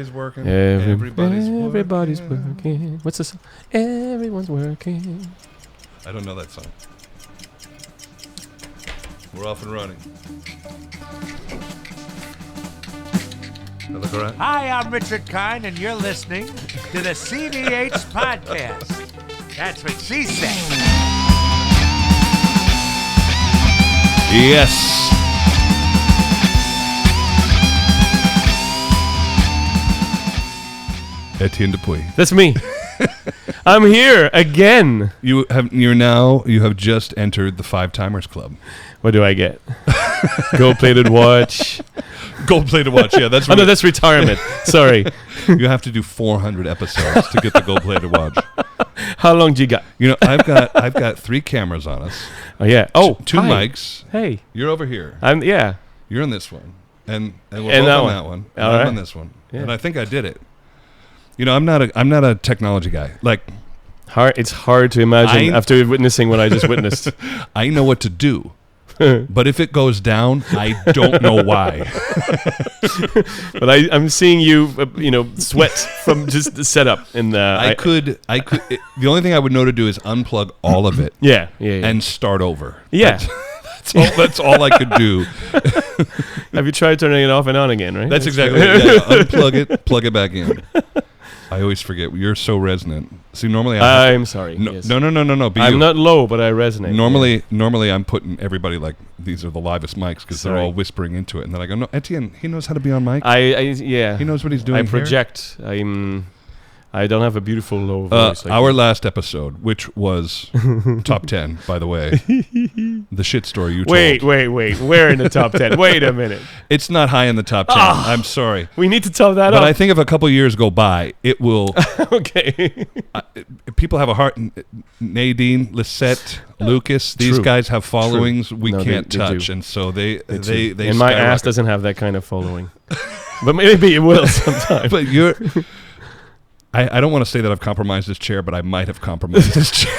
Working. Everybody's working. What's this? Everyone's working. I don't know that song. We're off and running. I look all right? Hi, I'm Richard Kind, and you're listening to the CDH Podcast. That's what she said. Yes. Etienne Dupuis. That's me. I'm here again. You have just entered the 5-Timers Club. What do I get? Gold-plated watch. Gold-plated watch. Yeah, that's. Oh no, that's retirement. Sorry. You have to do 400 episodes to get the gold-plated watch. How long do you got? You know, I've got 3 cameras on us. Oh yeah. Oh, two hi. mics. Hey. You're over here. Yeah. You're in this one, and we're And both that on one. that one. All I'm right. on this one, Yeah. and I think I did it. You know, I'm not a technology guy. Like, It's hard to imagine after witnessing what I just witnessed. I know what to do, but if it goes down, I don't know why. But I'm seeing you, sweat from just the setup. And I could. The only thing I would know to do is unplug all of it. Yeah. And start over. Yeah. That's all I could do. Have you tried turning it off and on again? Right. That's exactly it. Yeah, unplug it, plug it back in. I always forget. You're so resonant. See, normally I'm sorry. No, Yes. no. I'm not low, but I resonate. Normally I'm putting everybody like these are the livest mics because they're all whispering into it, and then I go, no, Etienne, he knows how to be on mic. Yeah. He knows what he's doing. I project. I don't have a beautiful low voice. Our last episode, which was top 10, by the way, the shit story you told. Wait. We're in the top 10. Wait a minute. It's not high in the top 10. I'm sorry. We need to top that up. But I think if a couple years go by, it will. Okay. People have a heart. Nadine, Lisette, Lucas, these guys have followings we can't touch. And so they and my ass doesn't have that kind of following. But maybe it will sometime. But you're. I don't want to say that I've compromised this chair, but I might have compromised this chair.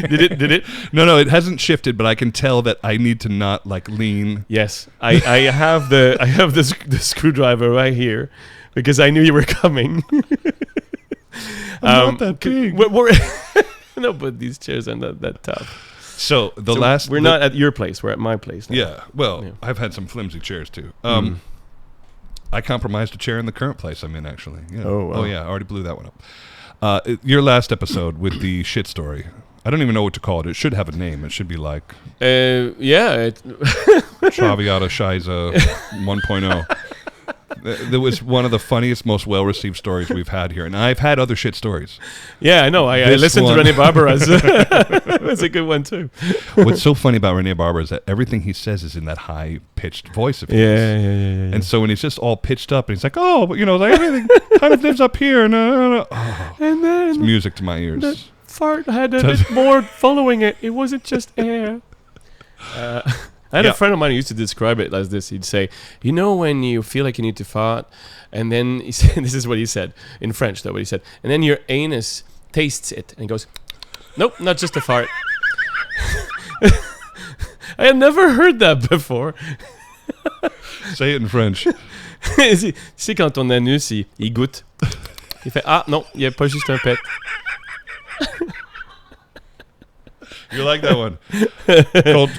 Did it? No, it hasn't shifted, but I can tell that I need to not like lean. Yes, I have the screwdriver right here because I knew you were coming. I'm not that big. No, but these chairs are not that tough. So we're not at your place. We're at my place now. Yeah. Well, I've had some flimsy chairs too. I compromised a chair in the current place I'm in, actually. Yeah. Oh, wow. Oh, yeah. I already blew that one up. Your last episode with the shit story. I don't even know what to call it. It should have a name. It should be like... Traviata Shiza 1.0. That was one of the funniest, most well-received stories we've had here. And I've had other shit stories. Yeah, I know. I listened to Rene Barbara's. That's a good one, too. What's so funny about Rene Barbara is that everything he says is in that high-pitched voice of his. Yeah. And so when he's just all pitched up, and he's like, oh, but, like everything kind of lives up here. And then it's music to my ears. The fart had a bit more following it. It wasn't just air. I had a friend of mine who used to describe it as this. He'd say, when you feel like you need to fart, and then he said, this is what he said, in French though, what he said, and then your anus tastes it, and he goes, nope, not just a fart. I had never heard that before. Say it in French. C'est quand ton anus, il goûte. Il fait, ah non, il n'y a pas juste un pet. You like that one?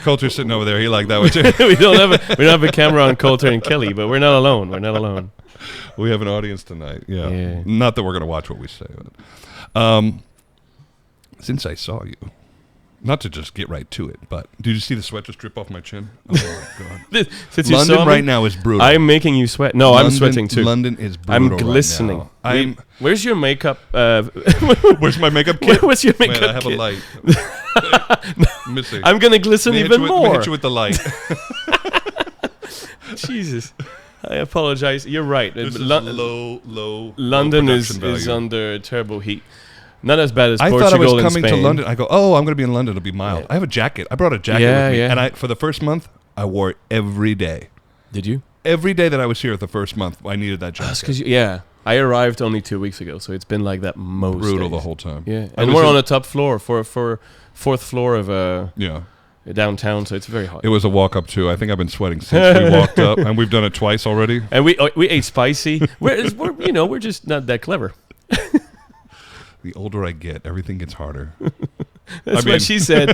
Coulter's sitting over there. He liked that one too. we don't have a camera on Coulter and Kelly, but we're not alone. We have an audience tonight. Yeah. Not that we're going to watch what we say. But, since I saw you, not to just get right to it, but did you see the sweat just drip off my chin? Oh my God! Since London right now is brutal. I'm making you sweat. No, I'm sweating too. London is brutal. I'm glistening. Right now. Where's your makeup? Where's my makeup kit? What's your makeup Wait, I have kit? a light. Missing. I'm gonna glisten even more. Hit you with the light. Jesus. I apologize. You're right. This is low. London is under terrible heat. Not as bad as I Portugal thought I was and coming Spain. to London. I go, I'm going to be in London. It'll be mild. Yeah. I have a jacket. I brought a jacket with me. Yeah. And for the first month, I wore it every day. Did you? Every day that I was here the first month, I needed that jacket. That's because I arrived only 2 weeks ago, so it's been like that most brutal days. the whole time. Yeah, and we're on a top floor for fourth floor of a downtown, so it's very hot. It was a walk up too. I think I've been sweating since we walked up, and we've done it twice already. And we ate spicy. We're just not that clever. The older I get, everything gets harder. That's what she said.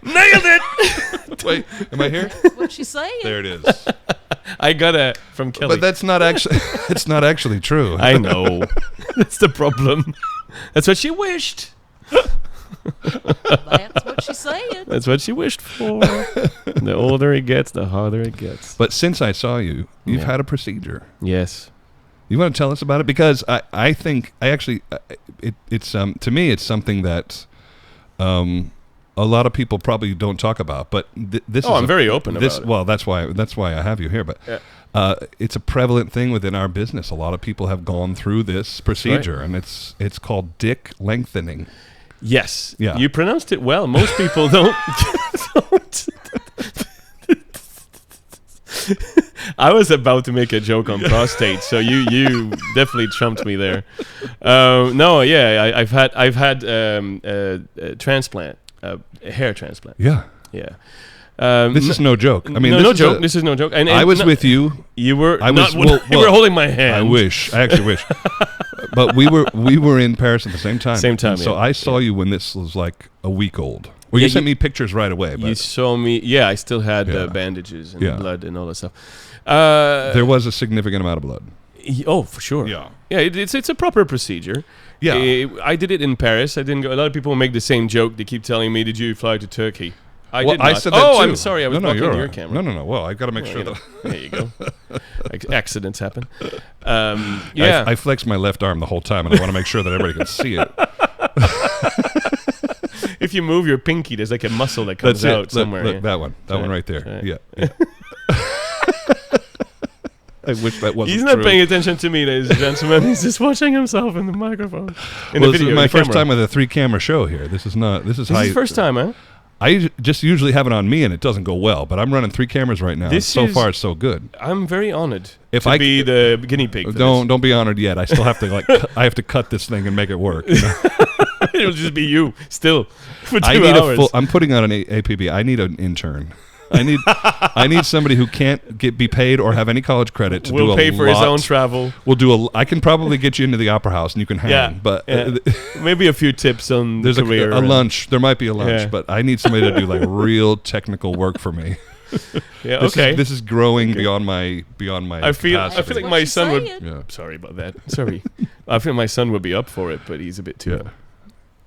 Nailed it. Wait, am I here? What'd she say? There it is. I got it from Kelly. But that's not actually. It's not actually true. I know. That's the problem. That's what she wished. That's what she said. That's what she wished for. The older it gets, the harder it gets. But since I saw you, you've Yeah. had a procedure. Yes. You want to tell us about it? Because I think it's to me it's something that a lot of people probably don't talk about. But this. I'm very open about it. Well, that's why I have you here. But it's a prevalent thing within our business. A lot of people have gone through this procedure, and it's called dick lengthening. Yes. Yeah. You pronounced it well. Most people don't. I was about to make a joke on prostate, so you definitely trumped me there. I've had a transplant, a hair transplant. Yeah. Yeah. This is no joke. I mean, no joke. This is no joke. And I was with you. You were. I was. You were holding my hand. I wish. I actually wish. But we were in Paris at the same time. Same time. So yeah. I saw you when this was like a week old. Well, you sent me pictures right away. But you saw me. Yeah, I still had Yeah. bandages and Yeah. blood and all that stuff. there was a significant amount of blood. Oh, for sure. Yeah. Yeah, it's a proper procedure. Yeah. I did it in Paris. I didn't go. A lot of people make the same joke. They keep telling me, "Did you fly to Turkey?" I did not. I said that oh, too. I'm sorry. I was blocking your camera. No. Well, I got to make sure that. There you go. Accidents happen. Yeah. I flexed my left arm the whole time, and I want to make sure that everybody can see it. If you move your pinky, there's like a muscle that comes That's out it. somewhere. Look, yeah. that one. That one right there. Right. Yeah. I wish that wasn't He's not true. paying attention to me, ladies and gentlemen. He's just watching himself in the microphone. This is my first time with a 3-camera show here. This is This first time, huh? I just usually have it on me, and it doesn't go well. But I'm running 3 cameras right now. This So is- far, it's so good. I'm very honored If to I be the guinea pig. For Don't be honored yet. I still have to I have to cut this thing and make it work. You know? this. It'll just be you still for 2 I need hours. I'm putting out an APB. I need an intern. I need somebody who can't be paid or have any college credit to do a lot. We'll pay for his own travel. We'll do I can probably get you into the opera house and you can hang. Yeah, But maybe a few tips on there's the career. a lunch. There might be a lunch, Yeah. but I need somebody to do like real technical work for me. Yeah, This okay. This is growing beyond my. I feel capacity. like my son would. Yeah. Sorry about that. Sorry. I feel my son would be up for it, but he's a bit too. Yeah.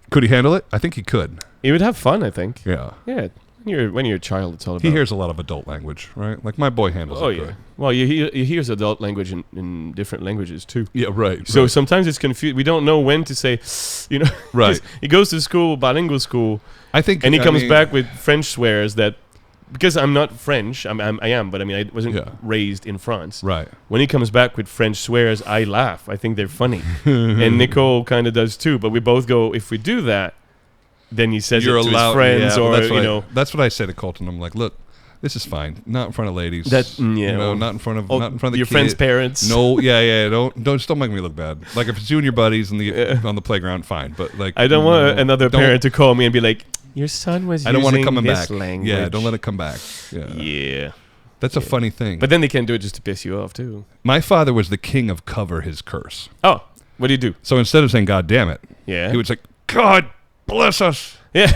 Could he handle it? I think he could. He would have fun, I think. Yeah. Yeah. When you're a child, it's all about. He hears a lot of adult language, right? Like my boy handles Oh it yeah. good. Well, he hears adult language in different languages too. Yeah, right. So sometimes it's confused. We don't know when to say, you know. Right. 'cause he goes to school, bilingual school, I think, and he I comes mean, back with French swears that. Because I'm not French, I am, but I mean, I wasn't raised in France. Right. When he comes back with French swears, I laugh. I think they're funny. And Nicole kind of does too. But we both go, if we do that, then he says You're it to allowed, his friends, yeah, well, or, that's you know. That's what I say to Colton. I'm like, look, this is fine. Not in front of ladies. Not in front of the your kid. friends' parents. No, don't make me look bad. Like if it's you and your buddies on the playground, fine. But like, I don't want another don't- parent to call me and be like, your son was I don't want it using coming this back. language. Yeah, don't let it come back. Yeah, Yeah. that's a funny thing. But then they can do it just to piss you off too. My father was the king of cover his curse. Oh, what do you do? So instead of saying "God damn it," Yeah. he would say, "God bless us." Yeah.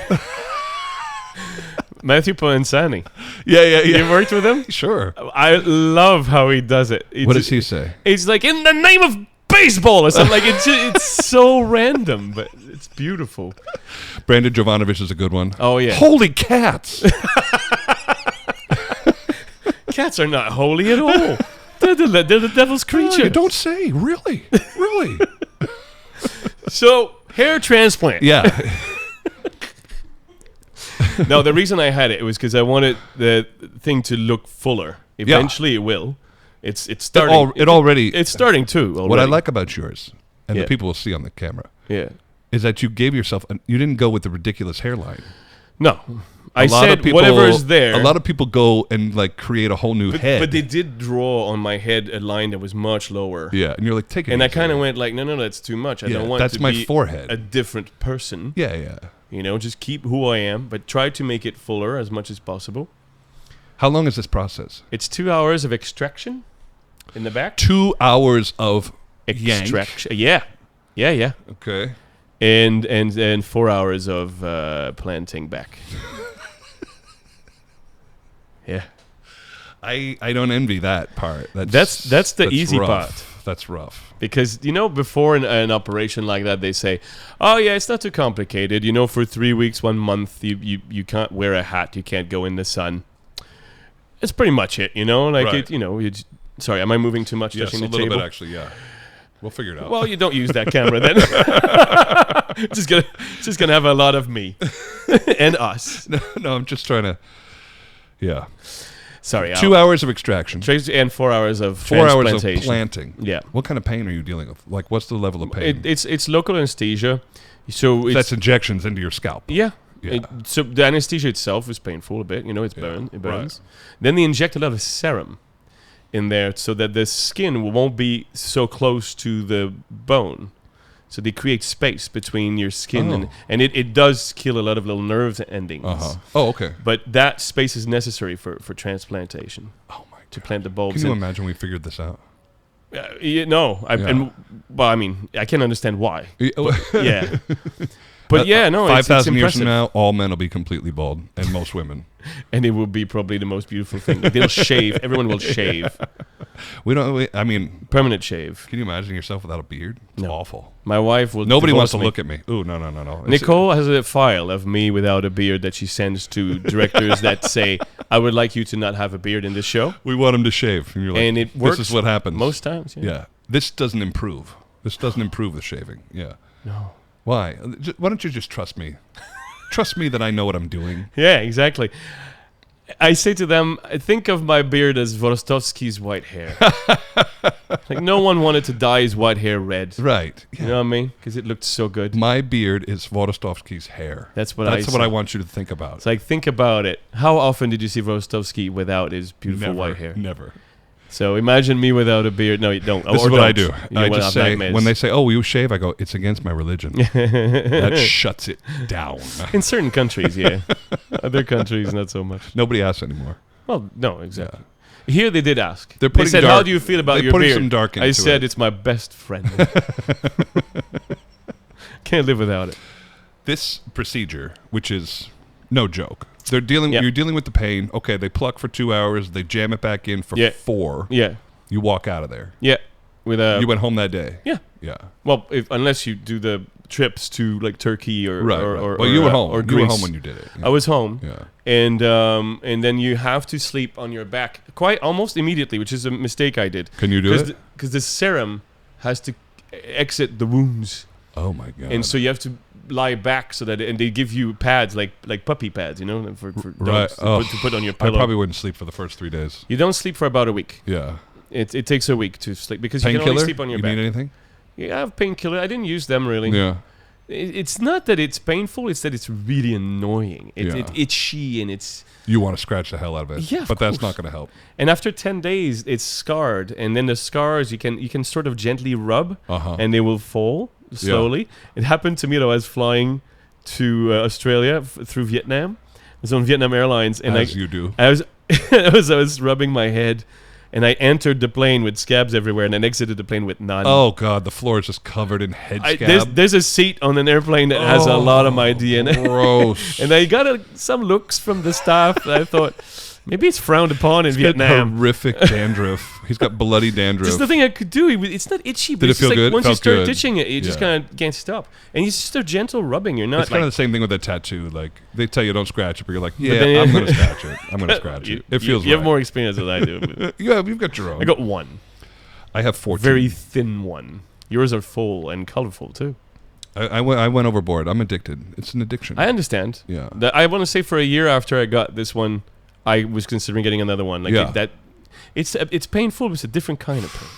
Matthew Poensani. Yeah. You worked with him? Sure. I love how he does it. What does he say? It's like, in the name of baseball or something. Like it's so random, but it's beautiful. Brandon Jovanovic is a good one. Oh yeah. Holy cats! Cats are not holy at all. They're the devil's creature. You don't say. Really? So, hair transplant. Yeah. No, the reason I had it was because I wanted the thing to look fuller. Eventually, it will. It's starting. It's starting too. Already. What I like about yours, and Yeah. the people will see on the camera, Yeah. is that you gave yourself. You didn't go with the ridiculous hairline. No. I A lot said of people- whatever is there. A lot of people go and like create a whole new head. But they did draw on my head a line that was much lower. Yeah, and you're like, take it. And I easy. kind of went like, no, that's too much. I Yeah, don't want that's to my be forehead. a different person. Yeah. just keep who I am, but try to make it fuller as much as possible. How long is this process? It's 2 hours of extraction in the back. 2 hours of Extraction. Yeah. Okay. And 4 hours of planting back. Yeah. I don't envy that part. That's the easy rough. part. That's rough. Because, before an operation like that, they say, oh, yeah, it's not too complicated. For 3 weeks, 1 month, you can't wear a hat. You can't go in the sun. It's pretty much it, Right. Sorry, am I moving too much? Yes, touching a the little table? bit, actually, yeah. We'll figure it out. Well, you don't use that camera then. just gonna have a lot of me and us. No, I'm just trying to... Yeah. Sorry. 2 hours of extraction. And 4 hours of 4 hours of transplantation. planting. Yeah. What kind of pain are you dealing with? Like, what's the level of pain? It's local anesthesia. So That's injections into your scalp. Yeah. Yeah. So the anesthesia itself is painful a bit. It burns. Right. Then they inject a lot of serum in there so that the skin won't be so close to the bone. So they create space between your skin and it does kill a lot of little nerve endings. Oh, okay. But that space is necessary for transplantation. Oh my God. To plant the bulbs. Can you imagine we figured this out? No. I can understand why. Yeah. But 5,000 years impressive. from now, all men will be completely bald, and most women. And it will be probably the most beautiful thing. They'll shave. Everyone will shave. Permanent shave. Can you imagine yourself without a beard? It's awful. My wife will. Nobody wants to me. look at me. Ooh, no. Nicole has a file of me without a beard that she sends to directors that say, "I would like you to not have a beard in this show." We want him to shave, and you're like, and it works. This is what happens most times. Yeah. This doesn't improve. This doesn't improve the shaving. Yeah. No. Why? Why don't you just trust me? Trust me that I know what I'm doing. Yeah, exactly. I say to them, think of my beard as Vorostovsky's white hair. Like no one wanted to dye his white hair red. Right. Yeah. You know what I mean? Because it looked so good. My beard is Vorostovsky's hair. That's what I want you to think about. It's like, think about it. How often did you see Vorostovsky without his beautiful Never, white hair? Never. So imagine me without a beard. No, you don't. This is what I do. I just say, when they say, "Oh, you shave," I go, "It's against my religion." That shuts it down. In certain countries, yeah. Other countries, not so much. Nobody asks anymore. Well, no, exactly. Yeah. Here they did ask. They said, "How do you feel about your beard?" Some dark into I said, it. "It's my best friend." Can't live without it. This procedure, which is no joke, you're dealing with the pain. Okay, they pluck for 2 hours, they jam it back in for 4. Yeah. You walk out of there. Yeah. You went home that day. Yeah. Yeah. Well, unless you do the trips to like Turkey or well, you were home. Or you Greece. were home when you did it. Yeah. I was home. Yeah. And then you have to sleep on your back almost immediately, which is a mistake I did. Can you do it? Because the serum has to exit the wounds. Oh my God. And so you have to lie back so that, and they give you pads like puppy pads, for dogs to put on your pillow. I probably wouldn't sleep for the first 3 days. You don't sleep for about a week. Yeah. It takes a week to sleep because you can only sleep on your back. You need anything? Yeah, I have painkiller. I didn't use them really. Yeah. It's not that it's painful; it's that it's really annoying. It's itchy and it's. You want to scratch the hell out of it. Yeah, but that's not going to help. And after 10 days, it's scarred, and then the scars you can sort of gently rub, and they will fall slowly. Yeah. It happened to me that I was flying to Australia through Vietnam. I was on Vietnam Airlines, and you do. I was rubbing my head. And I entered the plane with scabs everywhere, and then exited the plane with none. Oh God, the floor is just covered in head scab. There's a seat on an airplane that has a lot of my DNA. Gross. And I got some looks from the staff. I thought maybe it's frowned upon in Vietnam. Horrific dandruff. He's got bloody dandruff. Just the thing I could do. It's not itchy, but Did it's it feel just good? like once you Felt start good. ditching it, you just kind of can't stop. And it's just a gentle rubbing. You're not. It's kind of the same thing with a tattoo. Like they tell you don't scratch it, but you're like, yeah, then, I'm gonna scratch it. I'm gonna scratch it. It feels. You have more experience than I do. You've got your own. I got one. I have 14. Very thin one. Yours are full and colorful too. I went overboard. I'm addicted. It's an addiction. I understand. Yeah. I want to say for a year after I got this one, I was considering getting another one. It's painful, but it's a different kind of pain.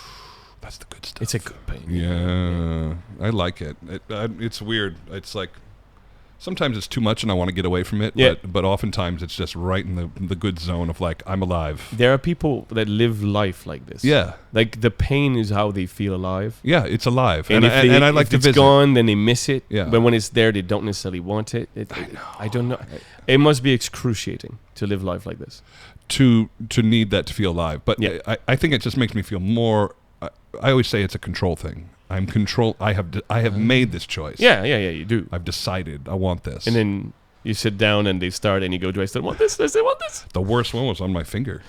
That's the good stuff. It's a good pain. Yeah, I like it. It's weird. It's like Sometimes it's too much and I want to get away from it, Yeah. but oftentimes it's just right in the good zone of like, I'm alive. There are people that live life like this. Yeah. Like the pain is how they feel alive. Yeah, it's alive. And, I like to if visit. it's gone, then they miss it. Yeah. But when it's there, they don't necessarily want it. I don't know. It must be excruciating to live life like this. To need that to feel alive. But Yeah. I think it just makes me feel more, I always say it's a control thing. I have made this choice. Yeah, you do. I've decided I want this. And then you sit down and they start and you go, do I still want this? Do I still want this? The worst one was on my finger.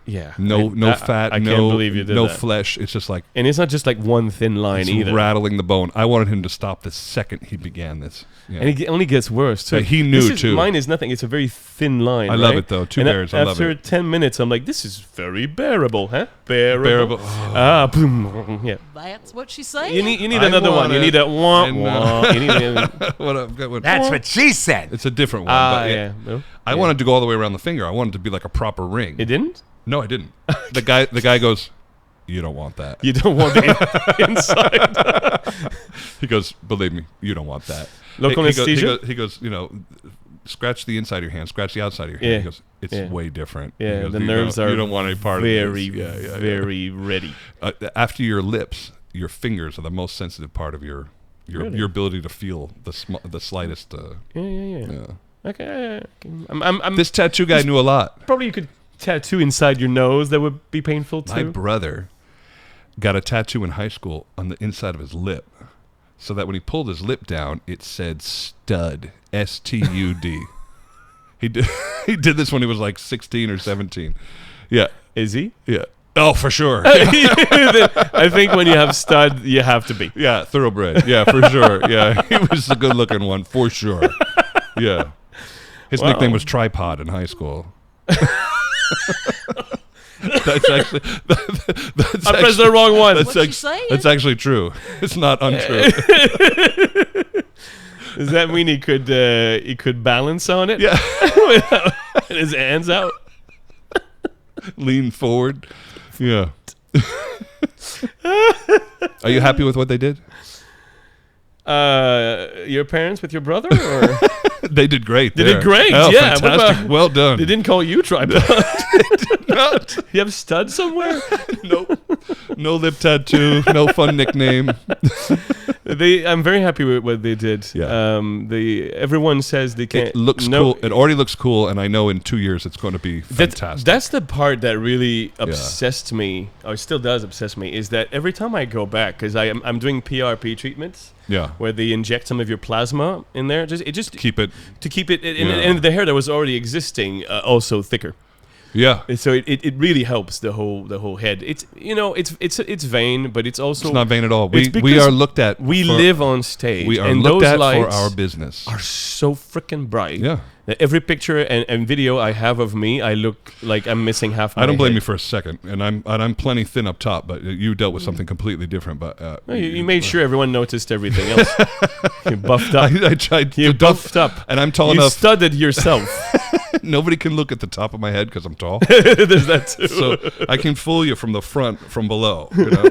Yeah. No fat, I no, can't believe you did no that. flesh. It's just like And it's not just like one thin line it's either. rattling the bone. I wanted him to stop the second he began this. Yeah. And it only gets worse too. But he knew too. Mine is nothing. It's a very thin line. I love right? it though. Two And bears. I love after it. 10 minutes, I'm like, this is very bearable, huh? Bearable. Bearable. Boom. Yeah. That's what she's saying. You need I another one. want You it. need that wah I know. wah. You need What a good one. That's what she said. It's a different one. but yeah. No? I wanted to go all the way around the finger. I wanted it to be like a proper ring. It didn't? No, I didn't. The guy goes, you don't want that. You don't want the inside. He goes, believe me, you don't want that. Local anesthesia? He goes, scratch the inside of your hand, scratch the outside of your hand. Yeah. He goes, it's Yeah. way different. He Yeah, goes, the you nerves don't- are You don't want any part very, of this. very ready. After your lips, your fingers are the most sensitive part of your Really? your ability to feel the slightest. Yeah. Okay. I'm This tattoo guy knew a lot. probably you could tattoo inside your nose that would be painful too. My brother got a tattoo in high school on the inside of his lip, so that when he pulled his lip down, it said stud, STUD. He did this when he was like 16 or 17. Yeah. Is he? Yeah. Oh, for sure. I think when you have stud, you have to be. Yeah, thoroughbred. Yeah, for sure. Yeah, he was the good-looking one for sure. Yeah. His Wow. nickname was Tripod in high school. That's actually. That's I pressed the wrong one. That's, What you saying? that's actually true. It's not untrue. Does that mean he could balance on it? Yeah. And his hands out. Lean forward. Yeah. Are you happy with what they did? Your parents with your brother, or They did great. They did there. great, Oh, yeah. What fantastic. about- Well done. they didn't call you tripod? Not. You have stud somewhere? Nope. No lip tattoo. No fun nickname. I'm very happy with what they did. Yeah. Everyone says they can't. It looks cool. It already looks cool, and I know in 2 years it's going to be fantastic. That's the part that really obsessed me, or still does obsess me, is that every time I go back, because I'm doing PRP treatments, Yeah. where they inject some of your plasma in there, just Keep it. to keep it, and the hair that was already existing also thicker. Yeah. And so it really helps the whole head. It's vain, but it's also It's not vain at all. It's We because are looked at. we for- live on stage. We are and looked those at for lights our business. are so freaking bright. Yeah. That every picture and video I have of me, I look like I'm missing half my I don't blame head. you for a second, and I'm plenty thin up top, but you dealt with something completely different. But No, you made sure everyone noticed everything else. You buffed up. I tried. You to dump- buffed up. and I'm tall You enough. studded yourself. Nobody can look at the top of my head because I'm tall, There's that too. so I can fool you from the front, from below. You know?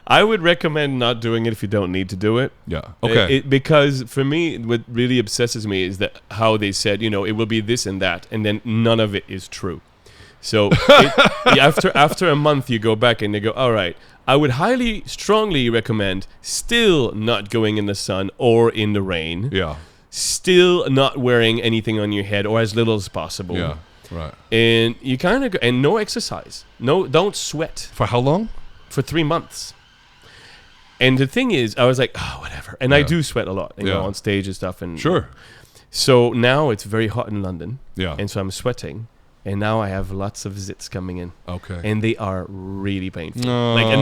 I would recommend not doing it if you don't need to do it. Yeah. Okay. Because for me, what really obsesses me is that how they said, it will be this and that, and then none of it is true. So after a month, you go back and they go, all right, I would strongly recommend still not going in the sun or in the rain. Yeah. Still not wearing anything on your head or as little as possible. Yeah. Right. And you kind of and no exercise. No, don't sweat For how long? for 3 months. And the thing is, I was like, oh, whatever. And I Yeah. do sweat a lot, Yeah. on stage and stuff. And Sure. So now it's very hot in London. Yeah. And so I'm sweating. And now I have lots of zits coming in. Okay. And they are really painful. Oh, like man,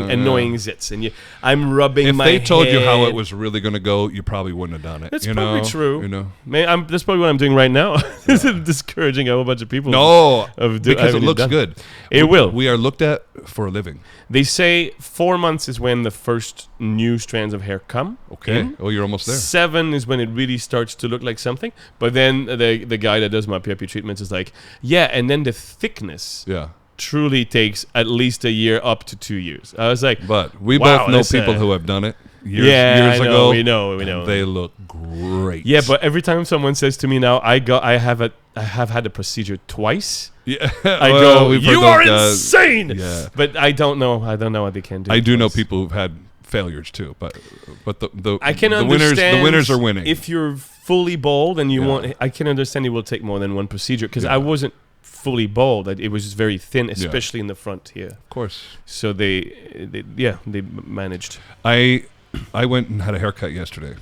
annoying zits. And I'm rubbing If my they told you how head. it was really going to go, you probably wouldn't have done it. That's you probably know? true. You know. Man, that's probably what I'm doing right now. Discouraging a whole bunch of people. No, of because it having looks done. good. It will. We are looked at for a living. They say 4 months is when the first new strands of hair come. Okay. in. Oh, you're almost there. 7 is when it really starts to look like something. But then the guy that does my PRP treatments is like, yeah, and then the thickness Yeah. truly takes at least a year up to 2 years. I was like, But we Wow, both know that's, people who have done it, years I know, ago. we know. And they look great. Yeah, but every time someone says to me now, I have had a procedure twice. Yeah. I Well, go, we've heard you those are guys. insane. Yeah. But I don't know what they can do. I do know twice. people who've had failures too, but the I can the understand winners are winning. If you're fully bald and you Yeah. want, I can understand it will take more than one procedure because I wasn't fully bald. It was just very thin, especially in the front here. Of course. So they managed. I went and had a haircut yesterday,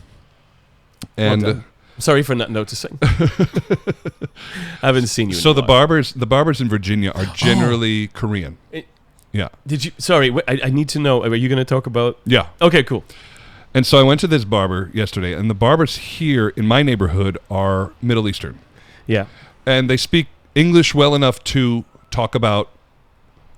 and Well done. Sorry for not noticing. I haven't seen you. so in a the while. barbers in Virginia are generally Korean. Yeah, Did you? Sorry, I need to know. Are you going to talk about? yeah. Okay, cool. And so I went to this barber yesterday, and the barbers here in my neighborhood are Middle Eastern, Yeah. and they speak English well enough to talk about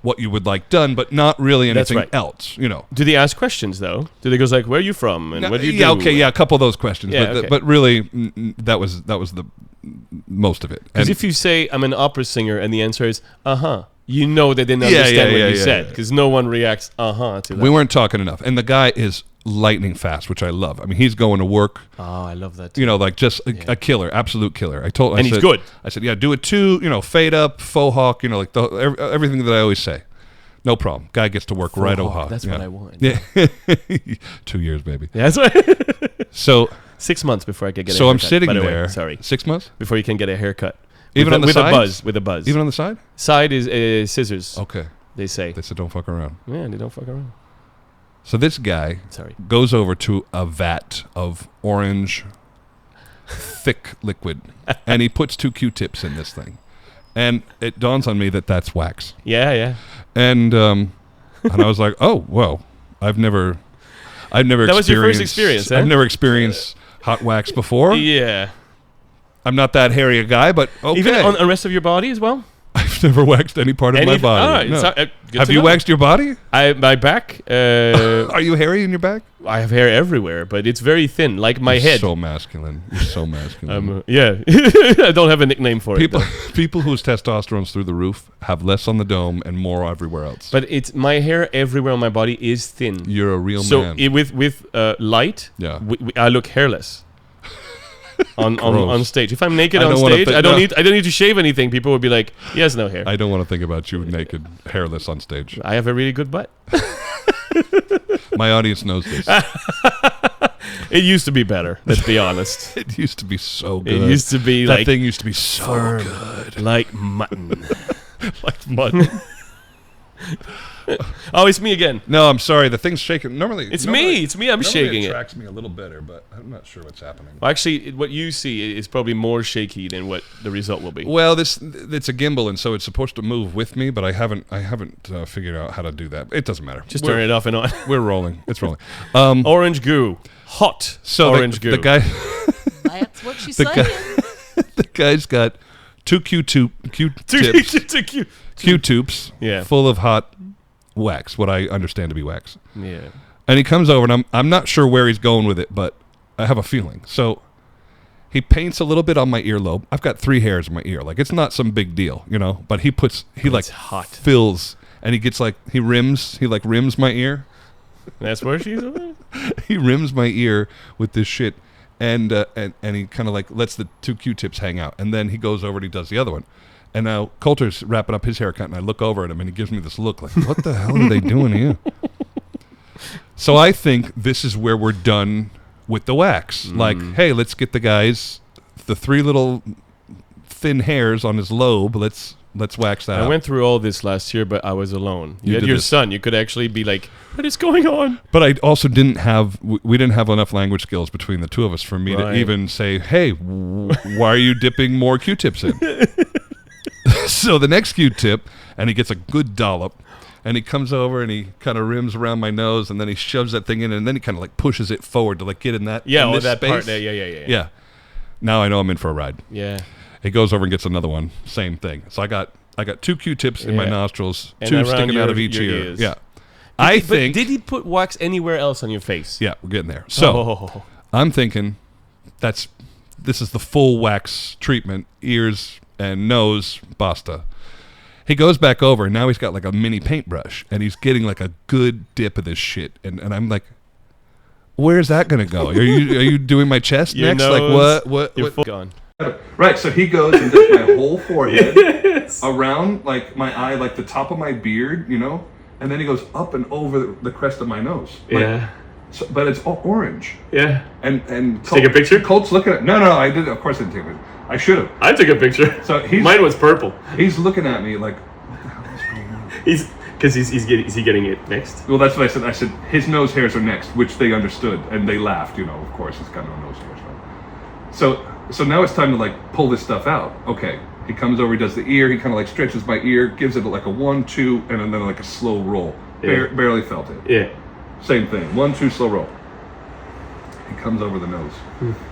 what you would like done, but not really That's anything right. else. You know. Do they ask questions though? Do they go like, "Where are you from?" and "What do you Yeah, do?" okay, yeah, a couple of those questions, Yeah, but okay. but really that was the most of it. Because And if you say I'm an opera singer and the answer is you know they didn't Yeah, understand yeah, what you yeah, said yeah. because no one reacts to that. we weren't talking enough, and the guy is lightning fast, which I love. I mean, he's going to work. Oh, I love that. You know, like just a killer, absolute killer. I He's said, good. I said, yeah, do it too. You know, fade up, faux hawk. You know, like everything that I always say. No problem. Guy gets to work right Faux over. hawk, that's what I want. Yeah, 2 years, baby. Yeah, that's right. So 6 months before I can get. so a I'm haircut, sitting by the way. there. Sorry, 6 months. before you can get a haircut. Even on the with sides? a buzz. With a buzz. Even on the side. Side is scissors. Okay. They say. They said don't fuck around. Yeah, they don't fuck around. So this guy Sorry. goes over to a vat of orange thick liquid, and he puts 2 Q-tips in this thing, and it dawns on me that that's wax. Yeah, yeah. And I was like, oh well, I've never That was your first experience, eh? I've never experienced hot wax before. Yeah. I'm not that hairy a guy, but okay. Even on the rest of your body as well. I've never waxed any part of my body. All right. No. Good Have to you know. waxed your body? My back? Are you hairy in your back? I have hair everywhere, but it's very thin, like my You're head. so masculine. You're so masculine. Yeah. I don't have a nickname for People, it. though. people whose testosterone's through the roof have less on the dome and more everywhere else. But it's my hair everywhere on my body is thin. You're a real So man. with light, Yeah. I look hairless. on Gross. stage. If I'm naked I on don't wanna stage, think- I don't no. need to shave anything. People would be like, "He has no hair." I don't want to think about you naked, hairless on stage. I have a really good butt. My audience knows this. It used to be better. Let's be honest. It used to be so good. It used to be that like thing used to be so firm, good. like mutton. Like mutton. Oh, it's me again. No, I'm sorry. The thing's shaking. Normally, It's me. I'm normally shaking it it. tracks me a little better, but I'm not sure what's happening. Well, actually, what you see is probably more shaky than what the result will be. Well, it's a gimbal, and so it's supposed to move with me, but I haven't figured out how to do that. It doesn't matter. Just turn it off and on. We're rolling. It's rolling. Orange goo. Hot So orange goo. the guy, That's what she's The saying. the guy's got 2 Q-tips, Q-tubes, Yeah. full of hot wax. What I understand to be wax. Yeah. And he comes over, and I'm not sure where he's going with it, but I have a feeling. So he paints a little bit on my earlobe. I've got 3 hairs in my ear. Like, it's not some big deal, you know. But he like It's hot. fills, and he gets like he rims my ear. That's where she's at? He rims my ear with this shit, and he kind of like lets the 2 Q-tips hang out, and then he goes over and he does the other one. And now Coulter's wrapping up his haircut, and I look over at him, and he gives me this look like, what the hell are they doing here? So I think this is where we're done with the wax. Like, hey, let's get the 3 little thin hairs on his lobe. Let's wax that I out. went through all this last year, but I was alone. You had did your this. son. You could actually be like, "What is going on?" But I also didn't have we didn't have enough language skills between the two of us for me to Right. even say, hey, why are you dipping more Q-tips in? So the next Q-tip, and he gets a good dollop, and he comes over and he kind of rims around my nose, and then he shoves that thing in, and then he kind of like pushes it forward to like get in that Yeah, in or this that space. part there. Yeah. Yeah. Now I know I'm in for a ride. Yeah. He goes over and gets another one. Same thing. So I got 2 Q-tips in my Yeah. nostrils, And 2 around sticking out of your each ear. ears. Yeah. But did he put wax anywhere else on your face? Yeah, we're getting there. So Oh. I'm thinking this is the full wax treatment, ears and nose, basta. He goes back over, and now he's got like a mini paintbrush, and he's getting like a good dip of this shit. And I'm like, where's that gonna go? Are you doing my chest Your next? nose, Like You're what? gone. Right, so he goes and does my whole forehead, around like my eye, like the top of my beard, and then he goes up and over the crest of my nose. Yeah. So, but it's all orange. Yeah. And Take a picture? Colt's looking at. No, I didn't. Of course I didn't take a picture. I should have. I took a picture. So mine was purple. He's looking at me like, what the hell is going on? Is he getting it next? Well, that's what I said. I said his nose hairs are next, which they understood and they laughed. Of course, it's kind of a nose hair stuff. So now it's time to like pull this stuff out. Okay, he comes over, he does the ear, he kind of like stretches my ear, gives it like a 1, 2, and then like a slow roll. Yeah. Barely felt it. Yeah. Same thing. 1, 2, slow roll. He comes over the nose,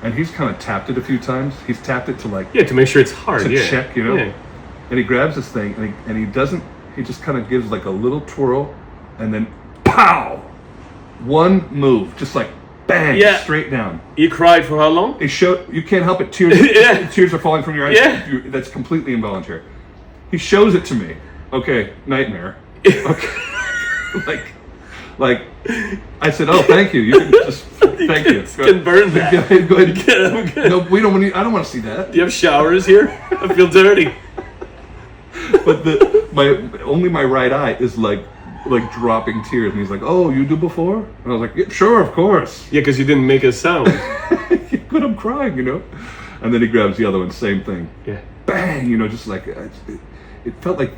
and he's kind of tapped it a few times. He's tapped it to like to make sure it's hard. to check, Yeah. And he grabs this thing, and he doesn't. He just kind of gives like a little twirl, and then pow, one move, just like bang, straight down. You cried for how long? It showed. You can't help it. Tears. Tears are falling from your eyes. Yeah. That's completely involuntary. He shows it to me. Okay, nightmare. Okay, like I said. Oh, thank you. You can just thank you. Can burn that. Go ahead. No, we don't. I don't want to see that. Do you have showers here? I feel dirty. But only my right eye is like dropping tears, and he's like, "Oh, you do before?" And I was like, "Yeah, sure, of course." Yeah, because you didn't make a sound. But I'm crying, And then he grabs the other one, same thing. Yeah. Bang, just like it felt like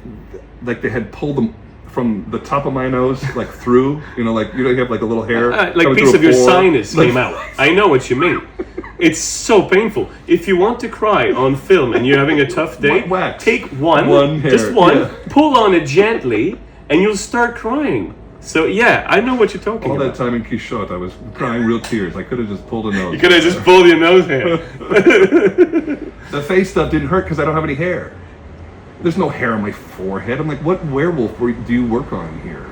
they had pulled them from the top of my nose, like through, you have like a little hair, like a piece of your sinus came out. I know what you mean. It's so painful. If you want to cry on film and you're having a tough day, take one hair, just one, pull on it gently, and you'll start crying. So yeah, I know what you're talking about. All that time in Quichotte, I was crying real tears. I could have just pulled a nose. You could have just pulled your nose hair. The face stuff didn't hurt because I don't have any hair. There's no hair on my forehead. I'm like, what werewolf do you work on here?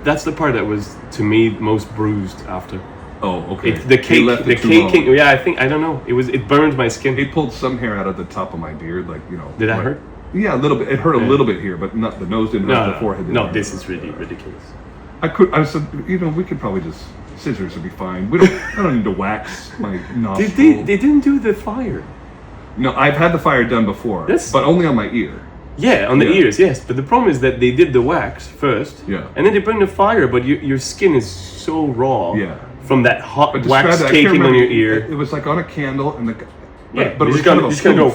That's the part that was, to me, most bruised after. Oh, okay. The caking. Yeah, I don't know. It burned my skin. He pulled some hair out of the top of my beard, Did that hurt? Yeah, a little bit. It hurt a little bit here, but not the nose didn't hurt. The forehead didn't hurt. This is really ridiculous. I said, we could probably just scissors would be fine. I don't need to wax my nostril. They didn't do the fire. No, I've had the fire done before, but only on my ear. Yeah, on the ears, yes. But the problem is that they did the wax first, and then they bring the fire, but your skin is so raw from that hot wax caking on your ear. It was like on a candle, and but it's gonna go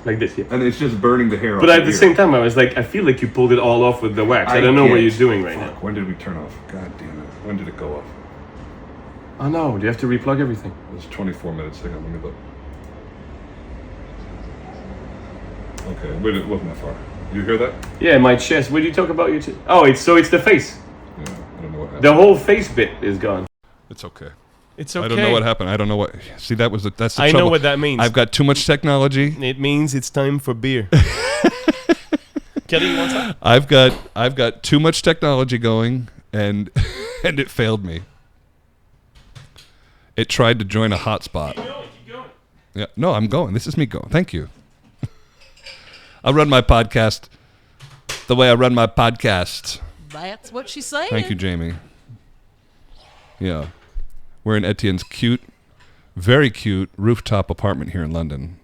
like this, and it's just burning the hair off. But at the same time, I was like, I feel like you pulled it all off with the wax. I don't know what you're doing right now. When did we turn off? God damn it! When did it go off? Oh no! Do you have to replug everything? It's 24 minutes. Hang on, let me look. Okay, it wasn't that far. You hear that? Yeah, my chest. What do you talk about your chest? Oh, it's the face. Yeah, I don't know what happened. The whole face bit is gone. It's okay. It's okay. I don't know what happened. I don't know what. See, that's the trouble. I know what that means. I've got too much technology. It means it's time for beer. Kelly, you want some? I've got too much technology going, and and it failed me. It tried to join a hotspot. Keep going. Yeah, no, I'm going. This is me going. Thank you. I run my podcast the way I run my podcasts. That's what she's saying. Thank you, Jamie. Yeah. We're in Etienne's cute, very cute rooftop apartment here in London.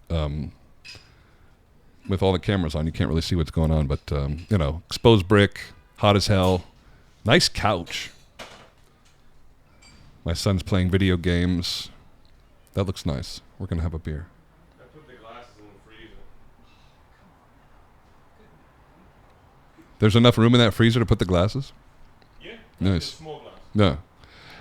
With all the cameras on, you can't really see what's going on, but, exposed brick, hot as hell. Nice couch. My son's playing video games. That looks nice. We're going to have a beer. I put the glasses in the freezer. There's enough room in that freezer to put the glasses? Yeah. Nice. Small glass. Yeah.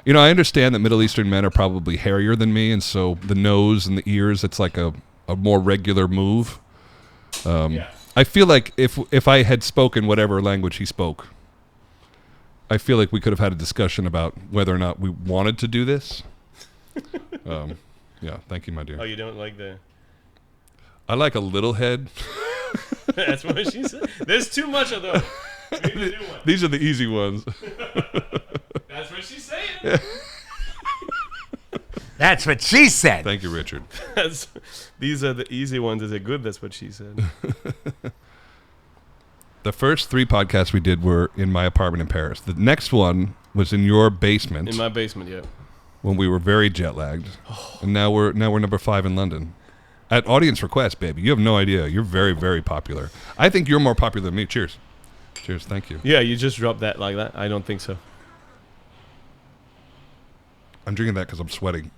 I understand that Middle Eastern men are probably hairier than me, and so the nose and the ears, it's like a more regular move. I feel like if I had spoken whatever language he spoke, I feel like we could have had a discussion about whether or not we wanted to do this. Yeah, thank you, my dear. Oh, you don't like the... I like a little head. That's what she said. There's too much of those. We need to do one. These are the easy ones. That's what she's saying. That's what she said. Thank you, Richard. These are the easy ones. Is it good? That's what she said. The first 3 podcasts we did were in my apartment in Paris. The next one was in your basement. In my basement, yeah. when we were very jet lagged, and now we're number 5 in London. At audience request, baby. You have no idea. You're very, very popular. I think you're more popular than me. Cheers. Cheers. Thank you. Yeah, you just dropped that like that. I don't think so. I'm drinking that because I'm sweating.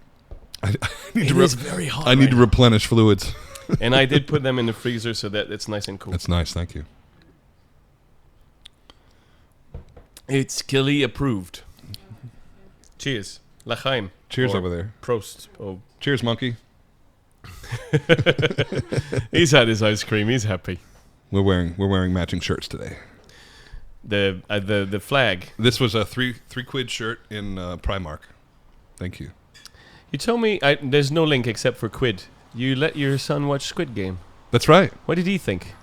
It is very hot. I need to replenish fluids. And I did put them in the freezer so that it's nice and cool. That's nice. Thank you. It's Kelly approved. Cheers. L'chaim. Cheers Or over there. Prost. Oh. Cheers, monkey. He's had his ice cream. He's happy. We're wearing matching shirts today. The flag. This was a three quid shirt in Primark. Thank you. You told me there's no link except for Quid. You let your son watch Squid Game. That's right. What did he think?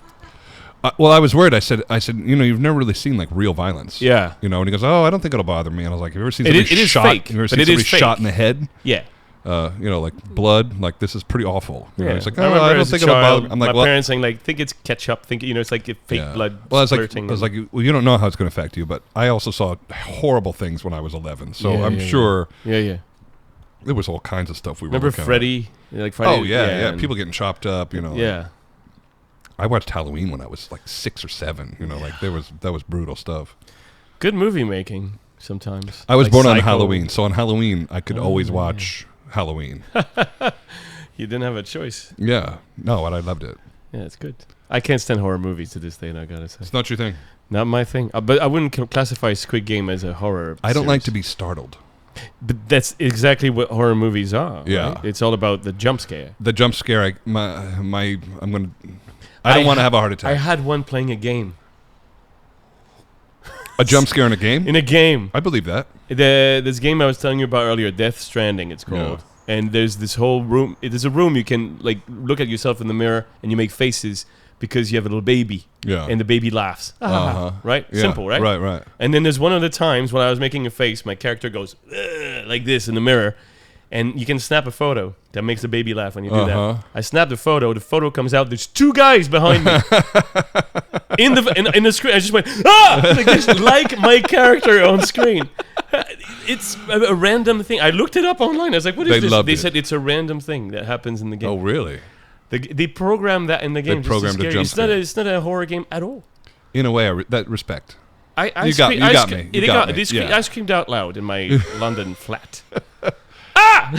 Well, I was worried. I said, you've never really seen like real violence. Yeah. And he goes, oh, I don't think it'll bother me. And I was like, have you ever seen It somebody is shot? fake, Have you ever but seen it somebody is fake. shot in the head? Yeah. Like blood. Like this is pretty awful. Yeah. It's like, I oh, remember I don't as a think it'll child, bother. I'm like, my parents saying like, think it's ketchup. Think it's like fake blood. Well, I splurting. was like, well, you don't know how it's going to affect you, but I also saw horrible things when I was 11. So I'm sure. Yeah. There was all kinds of stuff we remember were looking Freddy? at. Freddy. Oh yeah. People getting chopped up. Yeah. I watched Halloween when I was like 6 or 7. Like that was brutal stuff. Good movie making sometimes. I was like born on Psycho. Halloween, so on Halloween I could always watch Halloween. You didn't have a choice. Yeah, no, and I loved it. Yeah, it's good. I can't stand horror movies to this day, I gotta say. It's not your thing. Not my thing. But I wouldn't classify Squid Game as a horror. I don't like series. to be startled. But that's exactly what horror movies are. Yeah. Right? It's all about the jump scare. The jump scare, I don't want to have a heart attack. I had one playing a game. A jump scare in a game? In a game. I believe that. This game I was telling you about earlier, Death Stranding, it's called. Yeah. And there's this whole room. There's a room you can like look at yourself in the mirror and you make faces because you have a little baby. Yeah. And the baby laughs. Right? Yeah. Simple, right? Right. And then there's one of the times when I was making a face, my character goes like this in the mirror. And you can snap a photo that makes the baby laugh when you do that. I snapped the photo comes out, there's 2 guys behind me. in the screen, I just went, like this, like my character on screen. It's a random thing. I looked it up online. I was like, what is this? They said it's a random thing that happens in the game. Oh, really? They programmed that in the game. They programmed a jump scare. It's not a horror game at all. In a way, that respect. I screamed out loud in my London flat.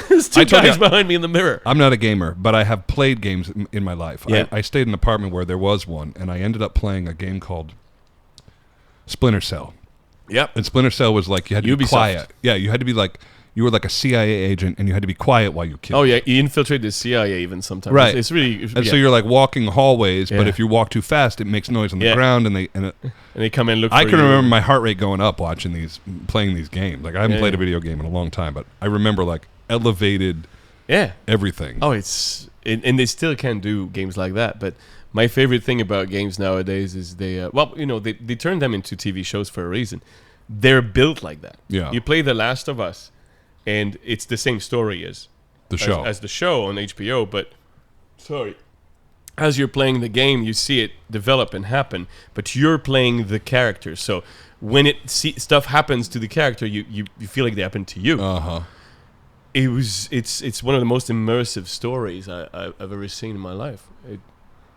There's 2 guys behind me in the mirror. I'm not a gamer, but I have played games in my life. Yeah. I stayed in an apartment where there was one, and I ended up playing a game called Splinter Cell. Yep. And Splinter Cell was like you had to be Ubisoft. quiet. Yeah, you had to be like you were like a CIA agent, and you had to be quiet while you killed. Oh yeah, you infiltrate the CIA even sometimes. Right. It's really. And so you're like walking hallways, but Yeah. if you walk too fast, it makes noise on the ground, and they come in and look. I for can you. remember my heart rate going up playing these games. Like I haven't played a Yeah. video game in a long time, but I remember like elevated. Yeah. Everything. Oh, and they still can do games like that. But my favorite thing about games nowadays is they turn them into TV shows for a reason. They're built like that. Yeah. You play The Last of Us, and it's the same story as the show on HBO. But as you're playing the game, you see it develop and happen. But you're playing the character, so when stuff happens to the character, you feel like they happen to you. It's one of the most immersive stories I've ever seen in my life. It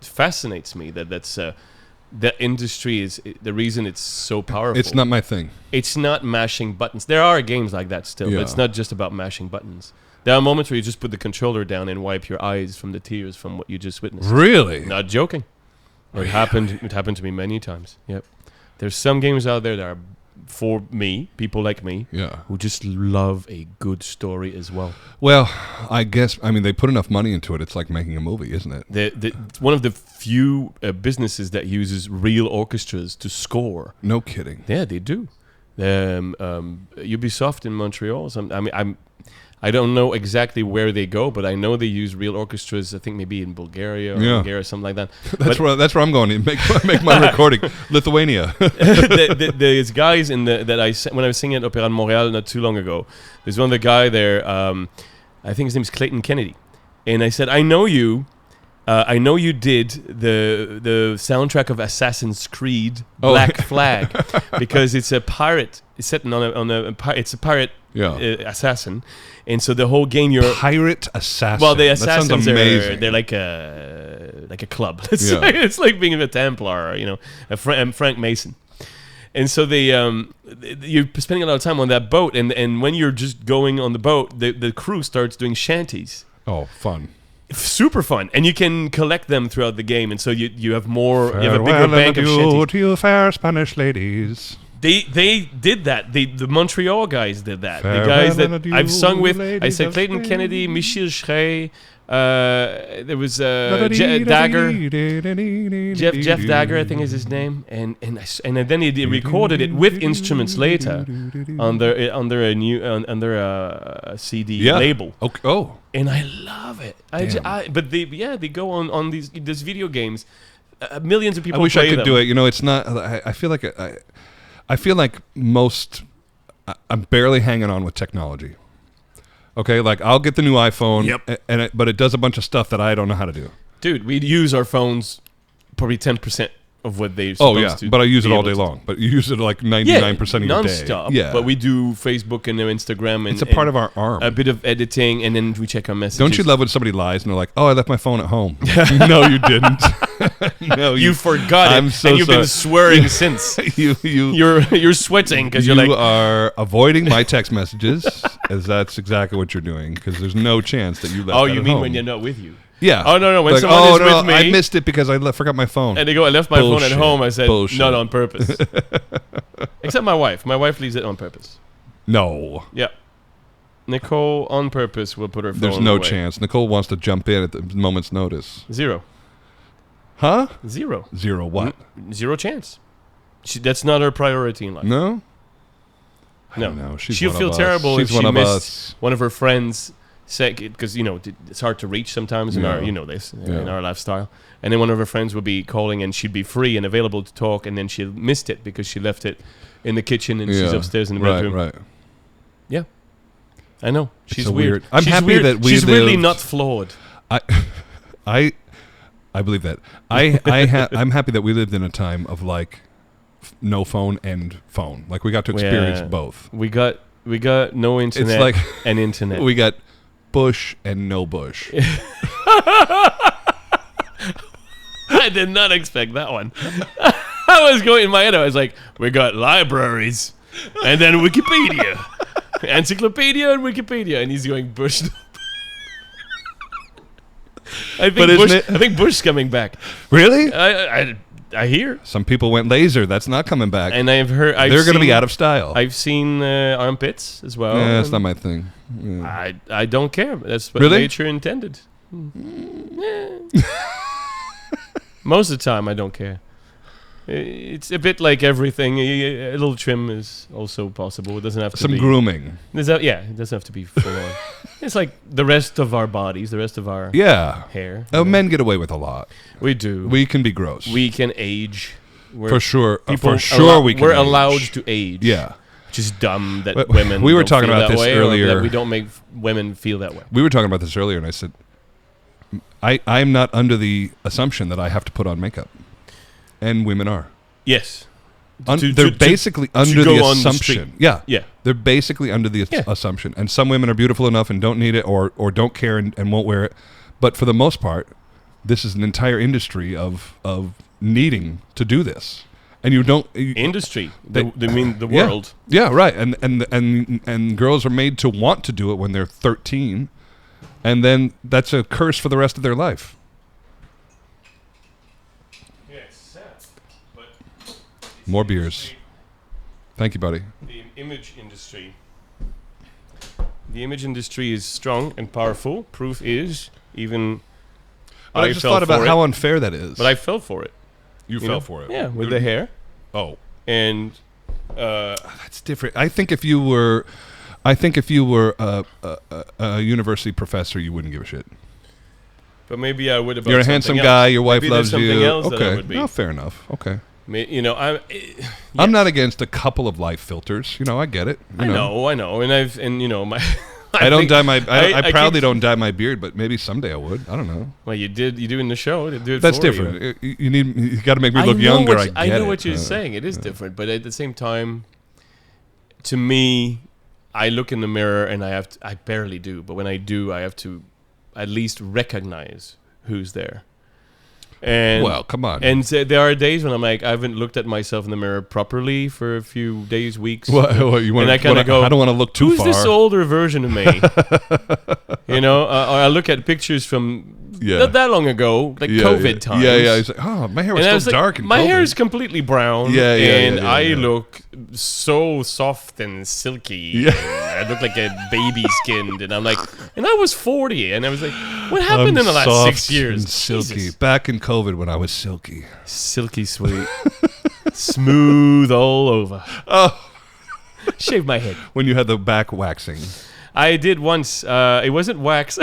fascinates me that industry is the reason it's so powerful. It's not my thing. It's not mashing buttons. There are games like that still, but it's not just about mashing buttons. There are moments where you just put the controller down and wipe your eyes from the tears from what you just witnessed. Really? Not joking. It happened to me many times. Yep. There's some games out there that are for me, people like me, who just love a good story as well. Well, I guess, they put enough money into it, it's like making a movie, isn't it? It's one of the few businesses that uses real orchestras to score. No kidding. Yeah, they do. Ubisoft in Montreal, I don't know exactly where they go, but I know they use real orchestras. I think maybe in Bulgaria or Bulgaria, something like that. That's where I'm going to make my recording. Lithuania. There's guys when I was singing at Opéra de Montréal not too long ago. There's one of the guy there. I think his name is Clayton Kennedy, and I said, "I know you. I know you did the soundtrack of Assassin's Creed Black Flag because it's a pirate. It's set it's a pirate assassin, and so the whole game you're pirate assassin. Well, the assassins they're like a club. Let's say. It's like being a Templar, a Frank Mason. And so you're spending a lot of time on that boat, and when you're just going on the boat, the crew starts doing shanties. Oh, fun. Super fun, and you can collect them throughout the game, and so you have more. You have a bigger bank of shanties. To you fair Spanish ladies. They did that. The Montreal guys did that. Farewell the guys that and I've sung with. I said of Clayton Spain. Kennedy, Michel Schrey. There was Dagger. Jeff Dagger, I think is his name, and then he recorded it with instruments later under a CD label. Okay. Oh, And I love it. But they go on these video games. Millions of people. I wish play I could them. do it. It's not. I feel like I feel like I'm barely hanging on with technology. Okay, like I'll get the new iPhone, but it does a bunch of stuff that I don't know how to do. Dude, we use our phones probably 10% of what they're supposed to. But I use it all be day able to long. But you use it like 99% of your day. Non-stop. Yeah, But we do Facebook and Instagram. And it's a part of our arm. A bit of editing, and then we check our messages. Don't you love when somebody lies and they're like, "Oh, I left my phone at home." No, you didn't. No, you forgot it, I'm so and you've sorry. been swearing since. You're sweating because you're like, you are avoiding my text messages, as that's exactly what you're doing. Because there's no chance that you left. oh, that you at mean home. when you're not with you? Yeah. Oh no, when like, someone is with me, I missed it because I forgot my phone. and they go, I left my phone at Bullshit. home. I said, Bullshit. not on purpose. Except my wife. My wife leaves it on purpose. No. Yeah. Nicole on purpose will put her phone There's no away. chance. Nicole wants to jump in at the moment's notice. Zero. Huh? Zero. Zero what? Zero chance. That's not her priority in life. No? I No. don't know. She's She'll one feel of us. terrible if She's one she of missed us. one of her friends' because it's hard to reach sometimes in Yeah. our in Yeah. our lifestyle. And then one of her friends would be calling, and she'd be free and available to talk, and then she missed it because she left it in the kitchen, and she's upstairs in the bedroom. Right. Yeah, I know. She's so weird. I'm She's happy weird. that we she's really lived- not flawed. I believe that. I'm happy that we lived in a time of like no phone and phone. Like we got to experience both. We got no internet It's like and internet. we got Bush and no Bush. I did not expect that one. I was going in my head. I was like, we got libraries, and then Wikipedia, encyclopedia, and Wikipedia, and he's going Bush. I think Bush's coming back. Really? I hear. Some people went laser. That's not coming back. And I've heard they're going to be out of style. I've seen armpits as well. Yeah, that's not my thing. Yeah. I don't care. That's what Really? nature intended. Most of the time, I don't care. It's a bit like everything. A little trim is also possible. It doesn't have to Some be grooming. it doesn't have to be full on. It's like the rest of our bodies, the rest of our hair. Oh, men get away with a lot. We do. We can be gross. We can age. For sure. People For sure we can We're age. allowed to age. Yeah. Which is dumb that But women we were don't talking feel about that this way, or earlier. that we don't make women feel that way. We were talking about this earlier, and I said, I'm not under the assumption that I have to put on makeup. And women are. Yes. They're basically under go the on the assumption. street. Yeah. Yeah. They're basically under the assumption. And some women are beautiful enough and don't need it or don't care and won't wear it. But for the most part, this is an entire industry of needing to do this. And you don't... Industry. They mean the world. Yeah, right. And girls are made to want to do it when they're 13. And then that's a curse for the rest of their life. More beers. Thank you, buddy. The image industry. The image industry is strong and powerful. Proof is even. I just thought about how unfair that is. But I fell for it. You fell for it. Yeah, with the hair. Oh, and that's different. I think if you were a university professor, you wouldn't give a shit. But maybe I would. About You're a handsome guy. Your wife loves you. Okay. No, fair enough. Okay. I'm not against a couple of life filters. I get it. I know, and my I don't dye my. I proudly don't dye my beard, but maybe someday I would. I don't know. Well, you did. You do in the show. Do it That's for different. You got to make me look younger. I know what you're saying. It is different, but at the same time, to me, I look in the mirror and I barely do, but when I do, I have to at least recognize who's there. And well, come on. And there are days when I'm like, I haven't looked at myself in the mirror properly for a few days, weeks. What you want? And I kind of go, I don't want to look too who's far. Who's this older version of me? Or I look at pictures from not that long ago, like COVID times. Yeah. He's like, oh, my hair was still dark. My hair is completely brown. And I look so soft and silky. Yeah. And I look like a baby skinned, and I'm like, and I was 40, and I was like, what happened in the last 6 years? And silky. Jesus. Back in COVID when I was silky. Silky sweet. Smooth all over. Oh. Shave my head. When you had the back waxing. I did once. It wasn't wax.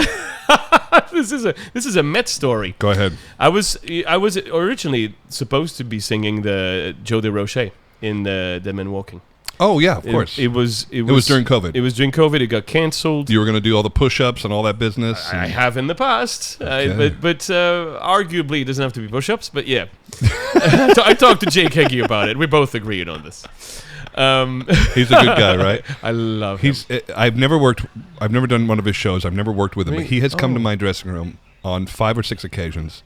This is a Met story. Go ahead. I was originally supposed to be singing the Joe DeRoche in the Dead Men Walking. Oh yeah, of course. It was during COVID. It was during COVID. It got canceled. You were going to do all the push-ups and all that business. I have in the past, Okay. but arguably it doesn't have to be push-ups. But yeah, I talked to Jake Heggie about it. We both agreed on this. He's a good guy, right? I love him. I've never done one of his shows. I've never worked with him, but he has come to my dressing room on 5 or 6 occasions.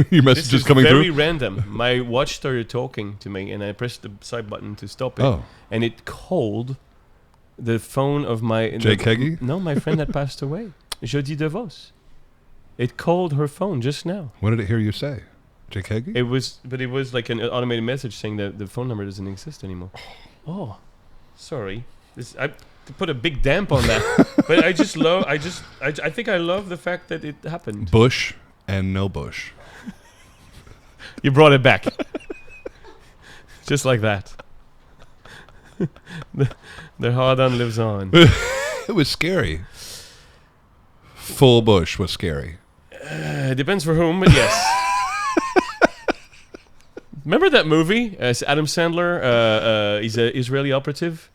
Your message is coming very through? random. My watch started talking to me, and I pressed the side button to stop it. And it called the phone of my Jake Heggie? No, my friend that passed away, Jodie DeVos. It called her phone just now. What did it hear you say? Jake Heggie? It was like an automated message saying that the phone number doesn't exist anymore. Oh, sorry. I put a big damp on that. But I think I love the fact that it happened. Bush and no Bush. You brought it back. Just like that. The hard-on lives on. It was scary. Full Bush was scary. Depends for whom, but yes. Remember that movie? Adam Sandler. He's an Israeli operative.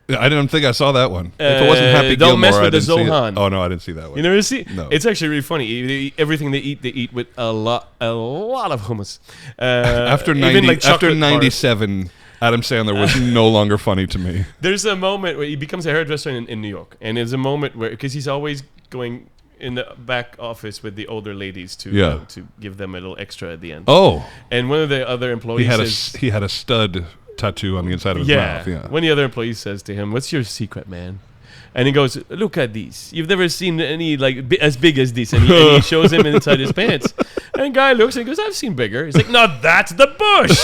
I didn't think I saw that one. If it wasn't Happy Don't Gilmore, mess with I the didn't see it. Zohan. Oh no, I didn't see that one. You never see? No. It's actually really funny. Everything they eat with a lot of hummus. After even like chocolate 97, Adam Sandler was no longer funny to me. There's a moment where he becomes a hairdresser in New York, and there's a moment where, because he's always going in the back office with the older ladies to give them a little extra at the end. Oh, and one of the other employees he had a stud tattoo on the inside of his mouth. Yeah. When the other employee says to him, "What's your secret, man?" And he goes, "Look at these. You've never seen any as big as this." And he shows him inside his pants. And the guy looks and he goes, "I've seen bigger." He's like, "No, that's the bush."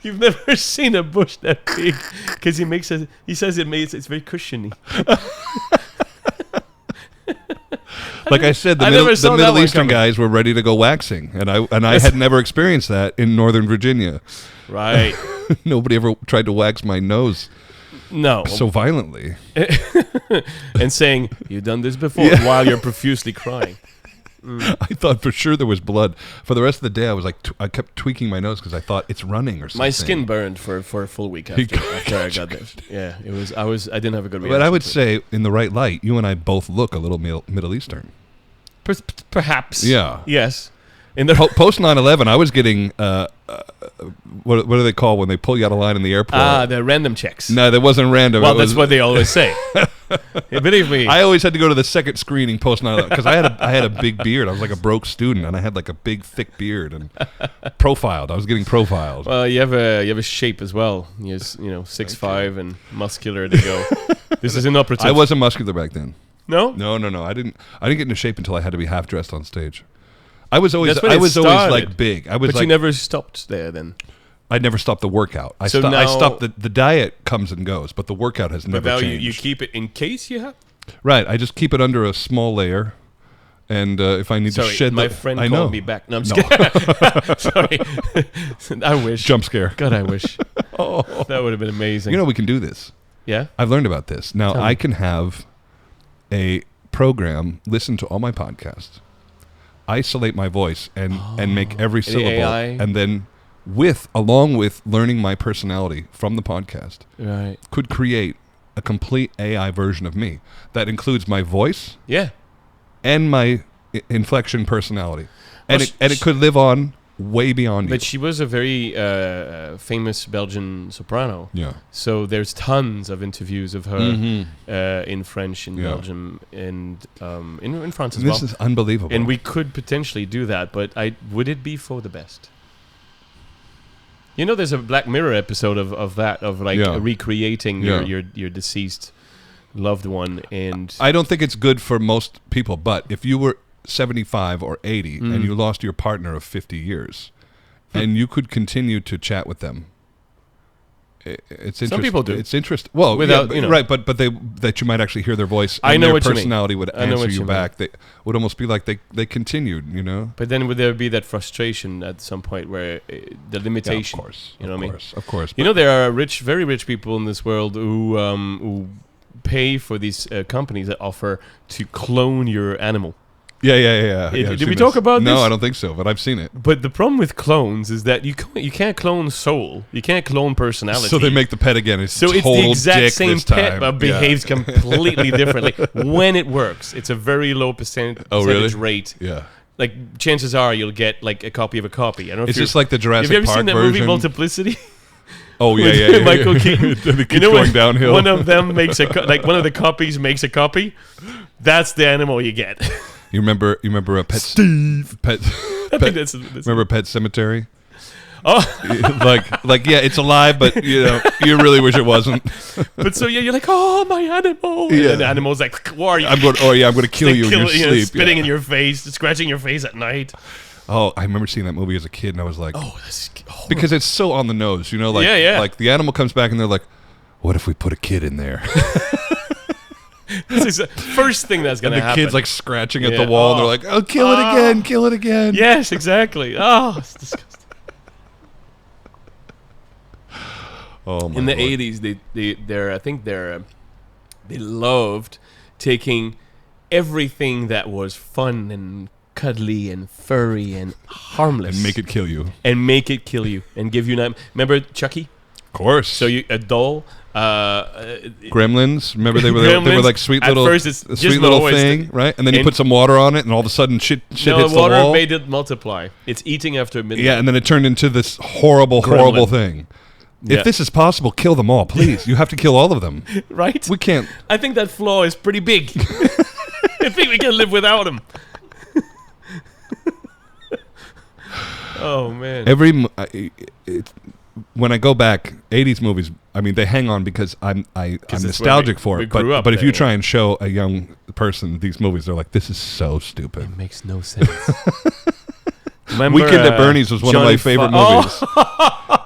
You've never seen a bush that big, because he says it's very cushiony. Like I said, the Middle Eastern guys were ready to go waxing, and I had never experienced that in Northern Virginia. Right. Nobody ever tried to wax my nose. No. So violently. And saying, "You've done this before," while you're profusely crying. I thought for sure there was blood. For the rest of the day, I was like, I kept tweaking my nose because I thought it's running or something. My skin burned for a full week after I got this. Yeah, it was. I didn't have a good reaction. But I would say, in the right light, you and I both look a little Middle Eastern. Perhaps. Yeah. Yes. In the post 9/11, I was getting what do they call when they pull you out of line in the airport? The random checks. No, that wasn't random. Well, that's what they always say. Believe me. I always had to go to the second screening post 9/11 because I had a big beard. I was like a broke student, and I had like a big thick beard and profiled. I was getting profiled. Well, you have a shape as well. You're 6'5" and muscular to go. This is an operative. I wasn't muscular back then. No. I didn't get into shape until I had to be half dressed on stage. I was always like big. But you never stopped there then. I never stopped the workout. I stopped the diet comes and goes, but the workout has never changed. But now you keep it in case you have. Right. I just keep it under a small layer, and if I need to shed, my friend called me back. No, I'm just kidding. Sorry. I wish. Jump scare. God, I wish. That would have been amazing. You know, we can do this. Yeah. I've learned about this. Now I can have a program listen to all my podcasts, isolate my voice, and make every syllable, AI. and then along with learning my personality from the podcast, right, could create a complete AI version of me that includes my voice Yeah. and my inflection personality. And Well, it could live on way beyond you. But she was a very famous Belgian soprano. Yeah. So there's tons of interviews of her in French in Yeah. Belgium and in France as This well. is unbelievable. And we could potentially do that, but would it be for the best? You know, there's a Black Mirror episode of that, of like Yeah. recreating Yeah. your deceased loved one. And I don't think it's good for most people, but if you were 75 or 80 and you lost your partner of 50 years and you could continue to chat with them, it's interesting. Some people do. It's interesting. Well, Without, yeah, you know. right, but that you might actually hear their voice. I and know their what you mean. personality would I know answer what you you back. They would almost be like they continued, you know? But then would there be that frustration at some point where the limitation? Yeah, of course. You know of what I mean? course, of course. You know, there are very rich people in this world who pay for these companies that offer to clone your animal. Yeah. Did I've we seen talk this. about No, this? I don't think so, but I've seen it. But the problem with clones is that you can't clone soul. You can't clone personality. So they make the pet again. It's So it's total the exact dick same this pet, time. but behaves completely differently when it works. It's a very low percentage really? rate. Yeah. Like chances are you'll get like a copy of a copy. I don't know if It's you're- just like the Jurassic Have you ever Park seen that version. movie Multiplicity? Oh yeah, with yeah. Michael Keaton. They keep You know going when downhill. one of them makes one of the copies makes a copy. That's the animal you get. You remember a pet Steve. pet. I think that's Remember Pet Cemetery? Oh, like yeah, it's alive, but you know, you really wish it wasn't. but so yeah, you're like, oh, my animal. Yeah. And the animal's like, what are you? I'm going to kill you in your sleep. spitting yeah. in your face, scratching your face at night. Oh, I remember seeing that movie as a kid, and I was like, Oh, that's horrible. because it's so on the nose, you know, like Yeah. like the animal comes back, and they're like, what if we put a kid in there? This is the first thing that's And gonna the happen. kid's like scratching at Yeah. the wall, and they're like, oh, kill it again, kill it again. yes, exactly. Oh, it's disgusting. Oh my In the Lord. 80s, they loved taking everything that was fun and cuddly and furry and harmless and make it kill you. kill you and give you remember Chucky? Of course. So a doll. Gremlins. Remember they were Gremlins, like sweet at little, first it's a just sweet little low, it's thing, right? And then you and- put some water on it, and all of a sudden shit no, hits the water wall. made it multiply. It's eating after midnight. Yeah, and then it turned into this horrible Gremlin. thing. Yeah. If this is possible, kill them all, please. You have to kill all of them. Right? We can't. I think that flaw is pretty big. I think we can live without him. Oh man. When I go back, 80s movies, I mean, they hang on because I'm it's where nostalgic for we it. grew up But if there, you yeah. try and show a young person these movies, they're like, this is so stupid. It makes no sense. Remember, Weekend at Bernie's was one of my Johnny favorite Fa-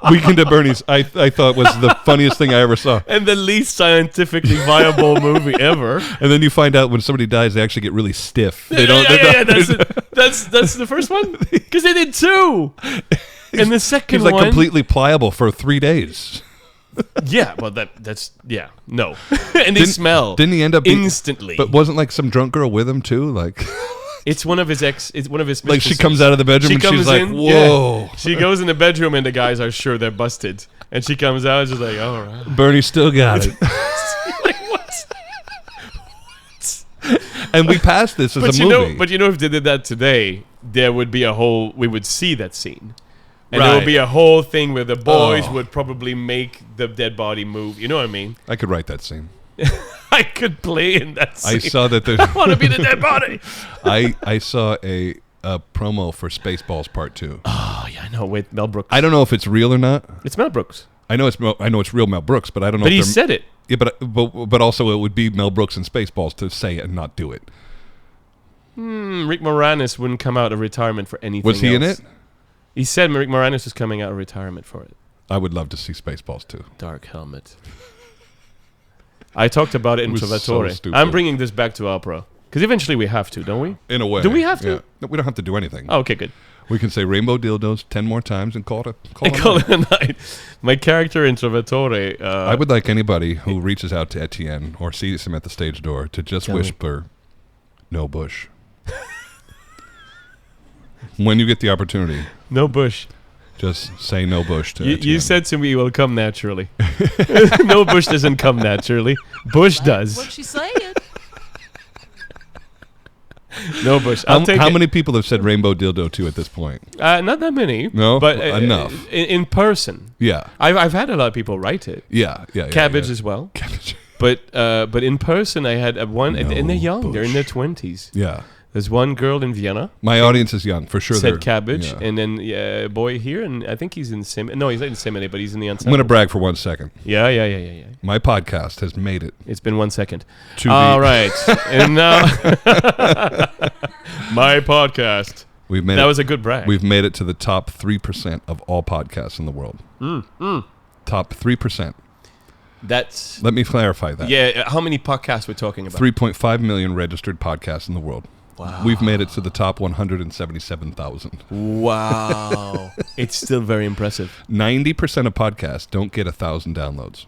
movies. Weekend at Bernie's, I thought was the funniest thing I ever saw. and the least scientifically viable movie ever. And then you find out when somebody dies, they actually get really stiff. They Yeah, don't. yeah, they're yeah, not- that's the first one because they did two, and the second He's like one, completely pliable for 3 days. yeah, well that's no, and they smell. Didn't he end up being- instantly? But wasn't like some drunk girl with him too? Like, it's one of his It's one of his. like she mistresses. comes out of the bedroom She and she's comes like, in, whoa. yeah. She goes in the bedroom and the guys are sure they're busted, and she comes out and she's like, all right. Bernie still got it. Like what? And we passed this as But a you movie. know, if they did that today, there would be we would see that scene. And there would Right. be a whole thing where the boys Oh. would probably make the dead body move. You know what I mean? I could write that scene. I could play in that scene. I saw that there. I want to be the dead body. I saw a promo for Spaceballs Part 2. Oh, yeah, I know. With Mel Brooks. I don't know if it's real or not. It's Mel Brooks. I know it's real Mel Brooks, but I don't know. But if he they're- said it. Yeah, but also it would be Mel Brooks and Spaceballs to say it and not do it. Rick Moranis wouldn't come out of retirement for anything Was he in else. it? He said Rick Moranis was coming out of retirement for it. I would love to see Spaceballs too. Dark Helmet. I talked about it in It was so Trovatore. stupid. I'm bringing this back to opera. Because eventually we have to, don't we? In a way. Do we have to? Yeah. No, we don't have to do anything. Oh, okay, good. We can say rainbow dildos 10 more times and call it I call it a night. My character in Trovatore... I would like anybody who reaches out to Etienne or sees him at the stage door to just Tell me. whisper, "No Bush." When you get the opportunity, No Bush. Just say no bush to You Etienne. said to me it will come naturally. No bush doesn't come naturally. Bush does. What she saying? No bush. How many people have said rainbow dildo to you at this point? Not that many. No? But Enough. In person. Yeah. I've had a lot of people write it. Yeah. Cabbage as well. Cabbage. But in person, I had one, and they're young. bush. They're in their 20s. Yeah. There's one girl in Vienna. My audience is young, for sure. Said cabbage, yeah. and then a boy here, and I think he's in No, he's not in Semene, but he's in the I'm ensemble. going to brag for 1 second. Yeah. My podcast has made it. It's been 1 second. To All right, and now my podcast. We've made That it, was a good brag. We've made it to the top 3% of all podcasts in the world. Top 3%. That's Let me clarify that. yeah. How many podcasts we're talking about? 3.5 million registered podcasts in the world. Wow. We've made it to the top 177,000. Wow. It's still very impressive. 90% of podcasts don't get 1,000 downloads.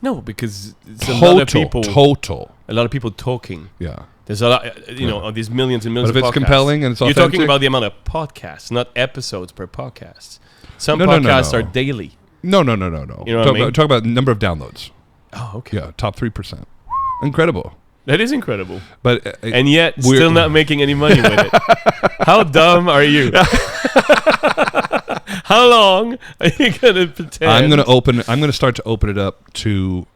No, because it's a lot of people. Total. A lot of people talking. Yeah. There's a lot, of these millions and millions But if of it's podcasts. compelling and it's You're authentic. talking about the amount of podcasts, not episodes per podcast. Some No, podcasts no. are daily. No. You know what I mean? Talk about number of downloads. Oh, okay. Yeah, top 3%. Incredible. That is incredible. But And yet, we're- still not making any money with it. How dumb are you? How long are you going to pretend? I'm going to start to open it up to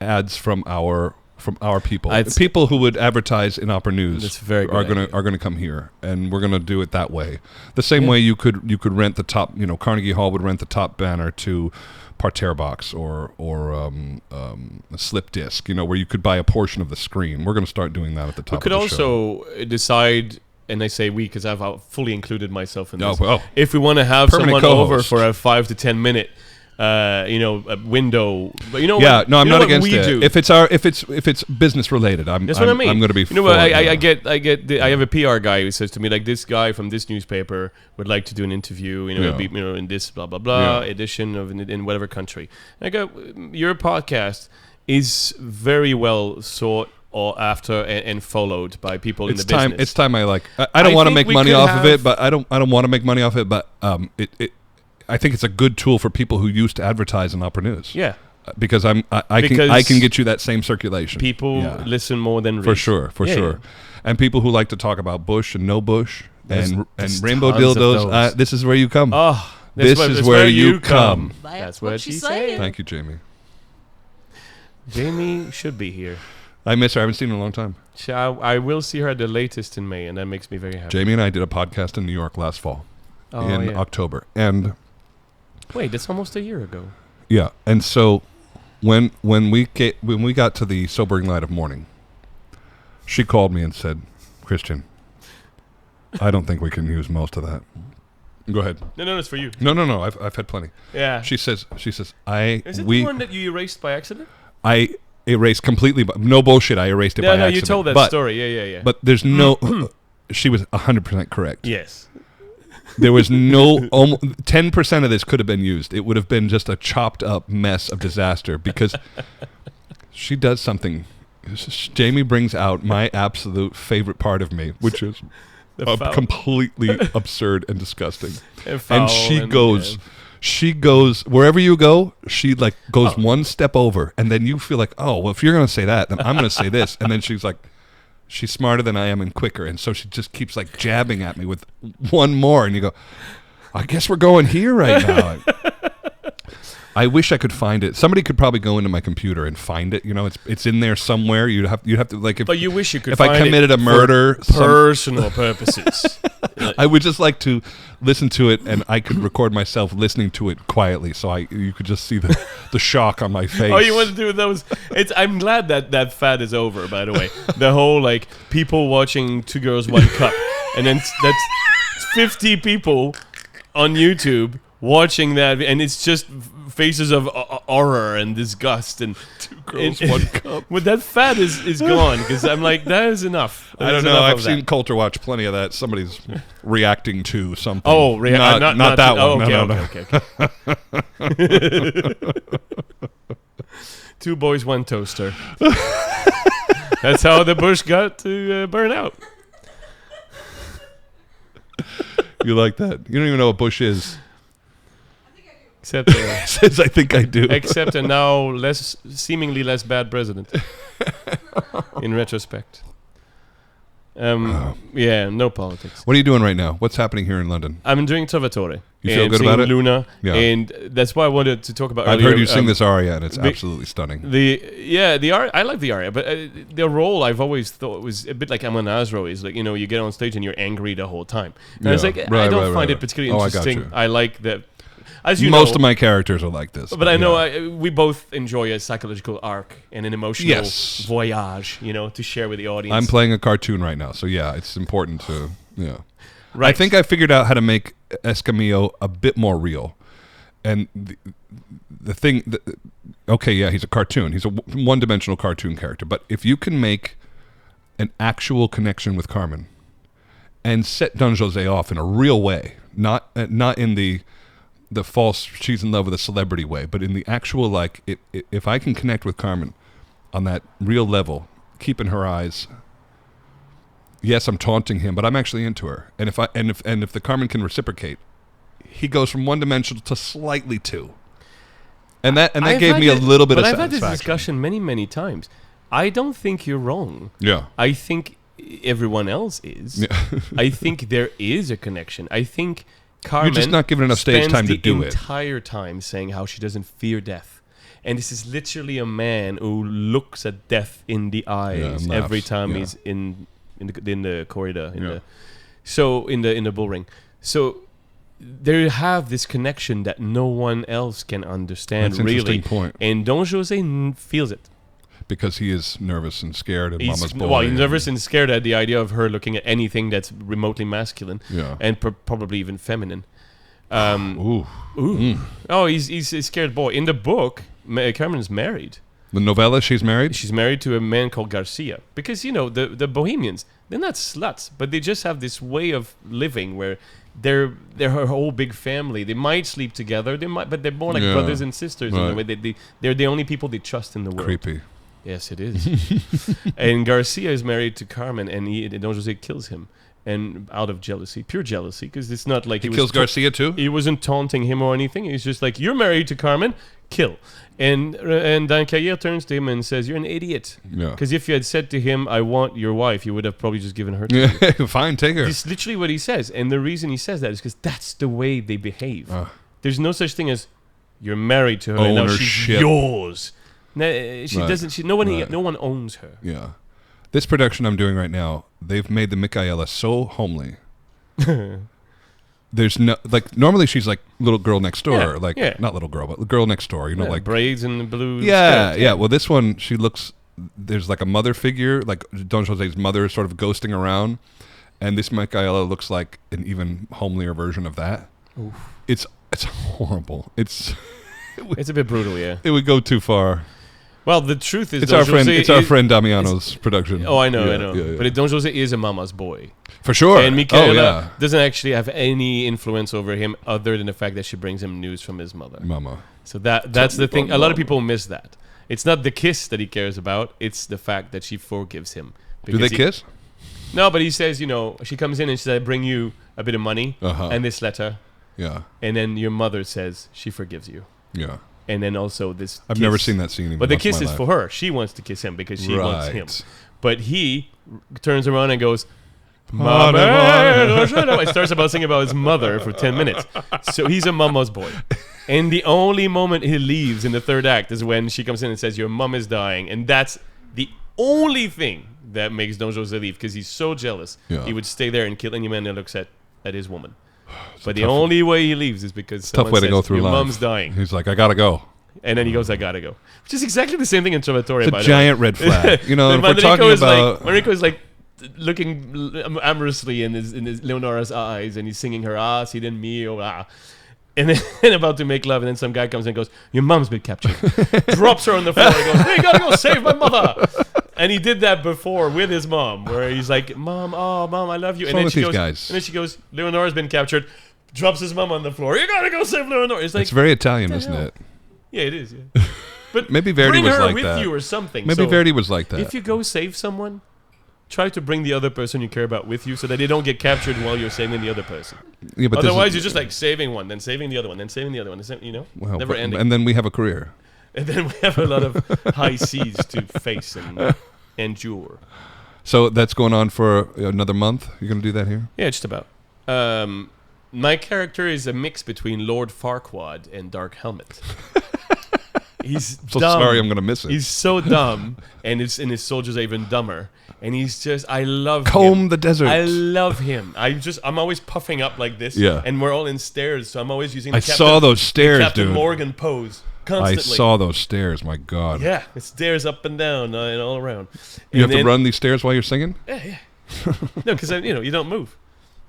ads from our people. People who would advertise in Opera News That's a very good are going idea. to come here, and we're going to do it that way. The same way you could rent the top, Carnegie Hall would rent the top banner to Parterre Box or a slip disc, where you could buy a portion of the screen. We're going to start doing that at the top. We could of the show. also decide, and I say we because I've fully included myself in this. Oh, well. If we want to have Permanent someone over co-host. for a 5 to 10 minute, a window. But Yeah, what, no, I'm not what against we it. do? If it's business related, That's what I mean. I'm going to be. You know, I I have a PR guy who says to me like, this guy from this newspaper would like to do an interview. It'll be in this blah blah blah edition of in whatever country. And I go, your podcast is very well sought after and followed by people in the business. It's time. I don't want to think make we money could off of have- it, but I don't want to make money off it. But I think it's a good tool for people who used to advertise in Opera News. Yeah. Because I can get you that same circulation. People listen more than read. For sure. Yeah. And people who like to talk about bush and no bush and rainbow tons of dildos. those. This is where you come. Oh, This is where you come. That's what she's saying. Thank you, Jamie. Jamie should be here. I miss her. I haven't seen her in a long time. I will see her at the latest in May, and that makes me very happy. We and I did a podcast in New York last fall in October, and wait, that's almost a year ago. yeah, and so when we got to the sobering light of morning, she called me and said, "Christian, I don't think we can use most of that." Go ahead. No, it's for you. No. I've had plenty. Yeah. She says, Is it the one that you erased by accident? I erased completely, but no bullshit. I erased it by accident. No, you told that story. Yeah. But there's no. She was 100% correct. Yes. There was no 10% of this could have been used. It would have been just a chopped up mess of disaster because she does something. Jamie brings out my absolute favorite part of me, which is completely absurd and disgusting. And she goes wherever you go. She goes one step over, and then you feel like, oh, well, if you're going to say that, then I'm going to say this. And then she's like, she's smarter than I am and quicker, and so she just keeps jabbing at me with one more, and you go, I guess we're going here right now. I wish I could find it. Somebody could probably go into my computer and find it. It's in there somewhere. You'd have to if. But you wish you could. If find I committed it a murder, for personal purposes. I would just like to listen to it, and I could record myself listening to it quietly, so you could just see the shock on my face. Oh, you want to do those? I'm glad that fad is over. By the way, the whole people watching Two Girls One Cup, and then that's 50 people on YouTube watching that, and it's just faces of horror and disgust and Two Girls One Cup. Well, that fad is gone because I'm like, that is enough. I don't know. I've seen Culture Watch plenty of that. Somebody's reacting to something. Oh, not that oh, one. Okay. Two boys, one toaster. That's how the bush got to burn out. You like that? You don't even know what bush is. Except, Says I think I do. except a now seemingly less bad president. In retrospect. Yeah, no politics. What are you doing right now? What's happening here in London? I'm doing Trovatore. You feel good about it? Luna, Yeah. and that's why I wanted to talk about. I've earlier. heard you sing this aria, and it's absolutely stunning. The aria. I like the aria, but the role I've always thought was a bit like Amonasro. Is like, you get on stage and you're angry the whole time. And it's like I don't find it particularly interesting. I like that. As you know, most of my characters are like this. But I know we both enjoy a psychological arc and an emotional voyage, to share with the audience. I'm playing a cartoon right now, so yeah, it's important to, Right. I think I figured out how to make Escamillo a bit more real. And the thing, he's a cartoon. He's a one-dimensional cartoon character. But if you can make an actual connection with Carmen and set Don Jose off in a real way, not in the false she's in love with a celebrity way, but in the actual, if I can connect with Carmen on that real level, keeping her eyes, yes, I'm taunting him, but I'm actually into her. And if the Carmen can reciprocate, he goes from one dimensional to slightly two. And that gave me a little bit of satisfaction. But I've had this discussion many, many times. I don't think you're wrong. Yeah. I think everyone else is. Yeah. I think there is a connection. I think Carmen, you're just not given enough stage time to do it. The entire time saying how she doesn't fear death, and this is literally a man who looks at death in the eyes every time he's in the corridor, in the bull ring. So they have this connection that no one else can understand. That's an really. interesting point. And Don Jose feels it. Because he is nervous and scared and mama's boy. Well, he's nervous and scared at the idea of her looking at anything that's remotely masculine and probably even feminine. Ooh. Oh, he's a scared boy. In the book, Carmen's married. The novella, she's married? She's married to a man called Garcia. Because, the Bohemians, they're not sluts, but they just have this way of living where they're her whole big family. They might sleep together, but they're more like brothers and sisters. Right. In the way. They're the only people they trust in the world. Creepy. Yes, it is. And Garcia is married to Carmen, and Don Jose kills him, and out of jealousy, pure jealousy, because it's not like he kills Garcia too. He wasn't taunting him or anything. He's just like, you're married to Carmen, kill. And Dan Cayer turns to him and says, you're an idiot. Because if you had said to him, I want your wife, you would have probably just given her to you. Fine, take her. It's literally what he says, and the reason he says that is because that's the way they behave. There's no such thing as you're married to her and now she's yours. No, she doesn't. No one owns her. Yeah, this production I'm doing right now, they've made the Micaela so homely. There's no normally she's like little girl next door, not little girl, but the girl next door. Like braids and blue. Yeah. Well, this one she looks. There's like a mother figure, like Don Jose's mother, sort of ghosting around, and this Micaela looks like an even homelier version of that. Oof. It's horrible. It's a bit brutal. Yeah, it would go too far. Well, the truth is, it's our friend Damiano's production. Oh, I know. Yeah. But Don Jose is a mama's boy. For sure. And Micaela doesn't actually have any influence over him other than the fact that she brings him news from his mother. Mama. So that's the thing. A lot of people miss that. It's not the kiss that he cares about. It's the fact that she forgives him. Do they kiss? No, but he says, she comes in and she says, I bring you a bit of money and this letter. Yeah. And then your mother says she forgives you. Yeah. And then also this I've never seen that scene. But the kiss is for her. She wants to kiss him because she wants him. But he turns around and goes, Mama. He starts about singing about his mother for 10 minutes. So he's a mama's boy. And the only moment he leaves in the third act is when she comes in and says, your mom is dying. And that's the only thing that makes Don Jose leave, because he's so jealous. Yeah. He would stay there and kill any man that looks at his woman. But the only way he leaves is because tough way to go through your life. Mom's dying. He's like, I gotta go. And then he goes, I gotta go. Which is exactly the same thing in Trovatore. It's a giant red flag. If we're talking about... Manrico is like looking amorously in his Leonora's eyes, and he's singing her, si del mio, and then about to make love, and then some guy comes in and goes, your mom's been captured. Drops her on the floor and goes, hey, gotta go save my mother. And he did that before with his mom, where he's like, Mom, I love you. And then she goes, Leonora's been captured. Drops his mom on the floor. You gotta go save Leonora. It's very Italian, isn't it? Yeah, it is. Yeah. But maybe Verdi was like that. Bring her with you or something. Maybe Verdi was like that. If you go save someone, try to bring the other person you care about with you so that they don't get captured while you're saving the other person. Yeah, but otherwise, you're just like saving one, then saving the other one, then saving the other one. well, never ending. And then we have a career. And then we have a lot of high seas to face and endure. So that's going on for another month? You're going to do that here? Yeah, just about. My character is a mix between Lord Farquaad and Dark Helmet. He's So dumb. sorry I'm going to miss it. He's so dumb, and his soldiers are even dumber. And he's just, I love him. Comb the desert. I love him. I'm always puffing up like this. Yeah. And we're all in stairs, so I'm always using I saw those stairs, Captain dude. Morgan pose I constantly. saw those stairs, my God. Yeah, it's stairs up and down and all around. You have to run these stairs while you're singing? Yeah. No, because you don't move.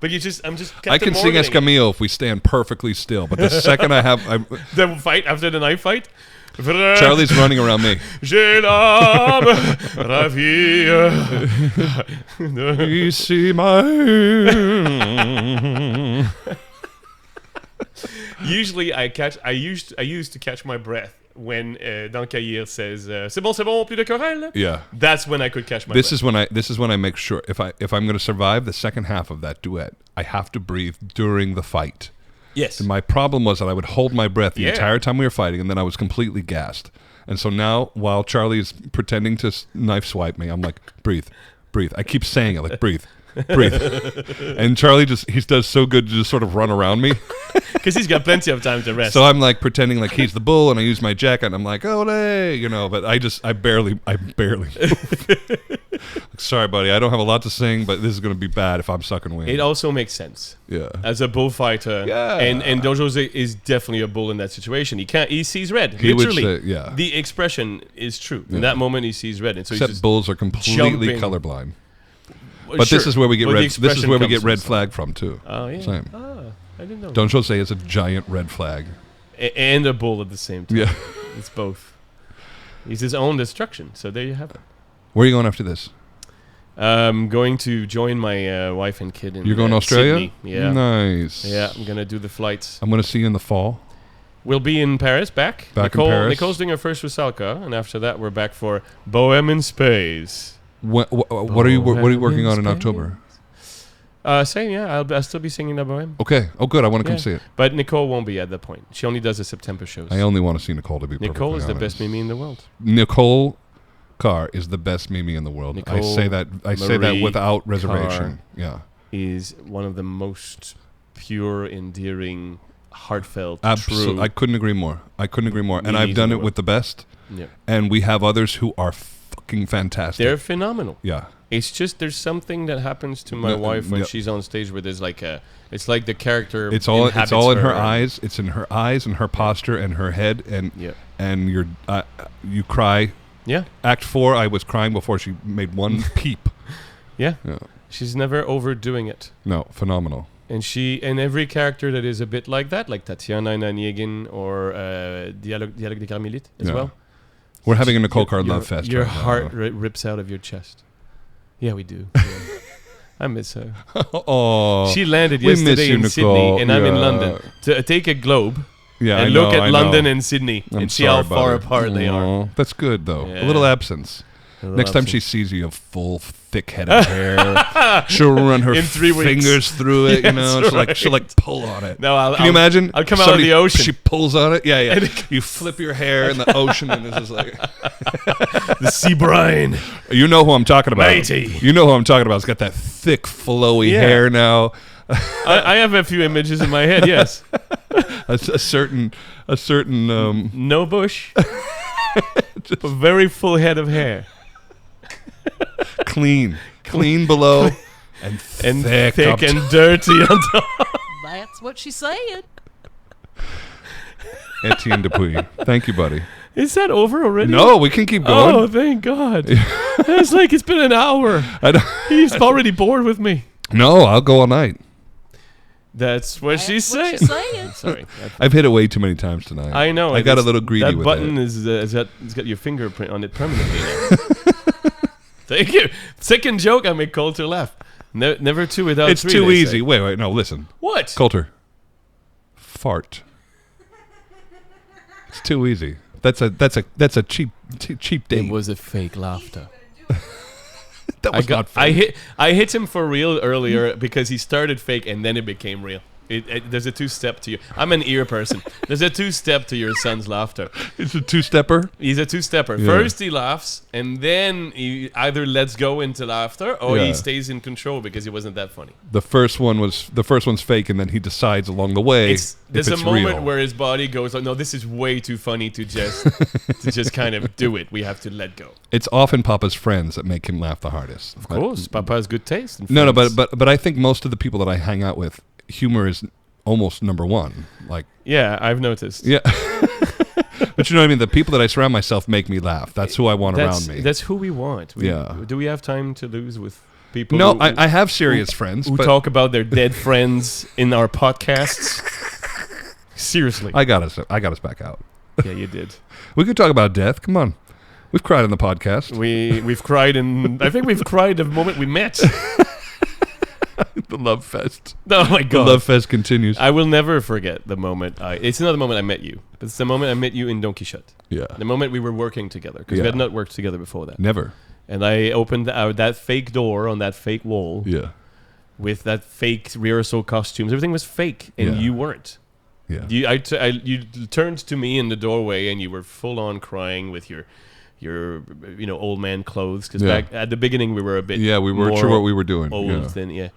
But I'm just. I can sing Escamillo if we stand perfectly still, but the second the fight after the knife fight. Charlie's running around me. J'ai l'âme ravie. You see my... Usually I used to catch my breath when Dan Cahier says c'est bon, plus de querelle. Yeah. That's when I could catch my breath. This is when I make sure if I'm going to survive the second half of that duet, I have to breathe during the fight. Yes. And my problem was that I would hold my breath the entire time we were fighting, and then I was completely gassed. And so now, while Charlie's pretending to knife swipe me, I'm like, breathe. I keep saying it, like, breathe. And Charlie he does so good to just sort of run around me. Because he's got plenty of time to rest. So I'm like pretending like he's the bull, and I use my jacket, and I'm like, ole, but I barely sorry, buddy, I don't have a lot to sing, but this is going to be bad if I'm sucking wind. It also makes sense. Yeah. As a bullfighter. Yeah. And Don Jose is definitely a bull in that situation. He sees red. He literally. would say, yeah. The expression is true. In that moment he sees red. And so Except he's just bulls are completely jumping. colorblind. But this is where we get red. This is where we get red flag from too. Oh yeah. Same. I didn't know. Don Jose is a giant red flag. And a bull at the same time. Yeah. It's both. He's his own destruction. So there you have it. Where are you going after this? Going to join my wife and kid in You're going to Australia? Sydney. Yeah. Nice. Yeah, I'm going to do the flights. I'm going to see you in the fall. We'll be in Paris, back in Paris. Nicole's doing her first Rusalka, and after that we're back for Bohème in Space. What are you working on in October? Same, yeah. I'll still be singing the Bohème. Okay. Oh, good. I want to come see it. But Nicole won't be at that point. She only does the September shows. I only want to see Nicole, to be Nicole perfectly is the honest. best Mimi in the world. Nicole Carr is the best Mimi in the world. I say that without reservation. Yeah. Is one of the most pure, endearing, heartfelt, Absolutely. true. I couldn't agree more. And I've done it with the best. Yeah. And we have others who are fucking fantastic. They're phenomenal. Yeah. It's just there's something that happens to my wife when she's on stage where there's like it's like the character. It's all in her and eyes. It's in her eyes and her posture and her head and you cry. Yeah. Act 4, I was crying before she made one peep. Yeah. She's never overdoing it. No, phenomenal. And every character that is a bit like that, like Tatiana in Onegin or Dialogue des Carmélites as well. We're having a Nicole Carr love fest. Your right heart now. Rips out of your chest. Yeah, we do. Yeah. I miss her. Oh, she landed we miss yesterday you, in Nicole. Sydney, and I'm in Yeah. London to take a globe and I look know, at London and Sydney I'm and see how sorry, far buddy. apart they are. Aw, that's good, though. Yeah. A little absence. Next time she sees you, have full, thick head of hair. She'll run her In 3 weeks. fingers through it, and That's she'll like pull on it. No, Can you imagine? I'll come out of the ocean. She pulls on it. Yeah. You flip your hair in the ocean, and it's just like the sea brine. You know who I'm talking about. Matey. You know who I'm talking about. It's got that thick, flowy hair now. I have a few images in my head. Yes, a certain. no bush, a very full head of hair. clean below, and thick up and dirty on top. That's what she said. Etienne Dupuis. Thank you, buddy. Is that over already? No, we can keep going. Oh, thank God. It's like it's been an hour. He's already bored with me. No, I'll go all night. That's what she's saying. Sorry. I've hit it way too many times tonight. I know. I got a little greedy that with button it. It's got your fingerprint on it permanently now. Thank you. Second joke, I make Coulter laugh. Never two without It's three. too they easy. say. Wait, no, listen. What? Coulter. Fart. It's too easy. That's a cheap date. It was a fake laughter. That was not fake. I hit him for real earlier because he started fake and then it became real. There's a two-step to you. I'm an ear person. There's a two-step to your son's laughter. It's a two-stepper? He's a two-stepper. Yeah. First he laughs, and then he either lets go into laughter, or he stays in control because it wasn't that funny. The first one's fake, and then he decides along the way. There's a moment real. where his body goes, "Oh no, this is way too funny to just kind of do it. We have to let go." It's often Papa's friends that make him laugh the hardest. Of course, Papa has good taste. No, but I think most of the people that I hang out with, humor is almost number one. Like, yeah, I've noticed. Yeah. But you know what I mean? The people that I surround myself make me laugh. That's who I want around me. That's who we want. Do we have time to lose with people? No, I have serious friends. Who talk about their dead friends in our podcasts? Seriously. I got us back out. Yeah, you did. We could talk about death. Come on. We've cried on the podcast. We've cried I think we've cried the moment we met. The love fest. Oh my God. The love fest continues. I will never forget the moment it's not the moment I met you. It's the moment I met you in Don Quixote. Yeah. The moment we were working together, because we had not worked together before that. Never. And I opened that fake door on that fake wall. Yeah. With that fake rehearsal costumes. Everything was fake, and you weren't. Yeah. You turned to me in the doorway, and you were full on crying with your old man clothes, because back at the beginning we were a bit we weren't sure what we were doing. Old than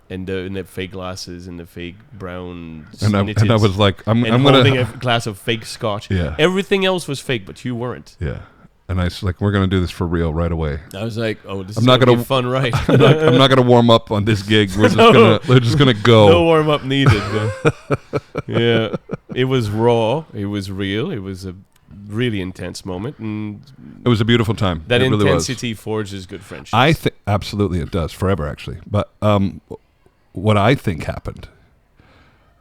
and the fake glasses and the fake brown and I was like, I'm holding gonna a glass of fake scotch. Yeah. Everything else was fake, but you weren't. Yeah. And I was like, we're gonna do this for real right away. I was like, oh, this is gonna be a fun ride. I'm not gonna warm up on this gig. We're just gonna go. No warm up needed. Yeah. It was raw. It was real. It was a really intense moment, and it was a beautiful time. That it intensity really was. Forges good friendships. I think absolutely it does, forever actually. But what I think happened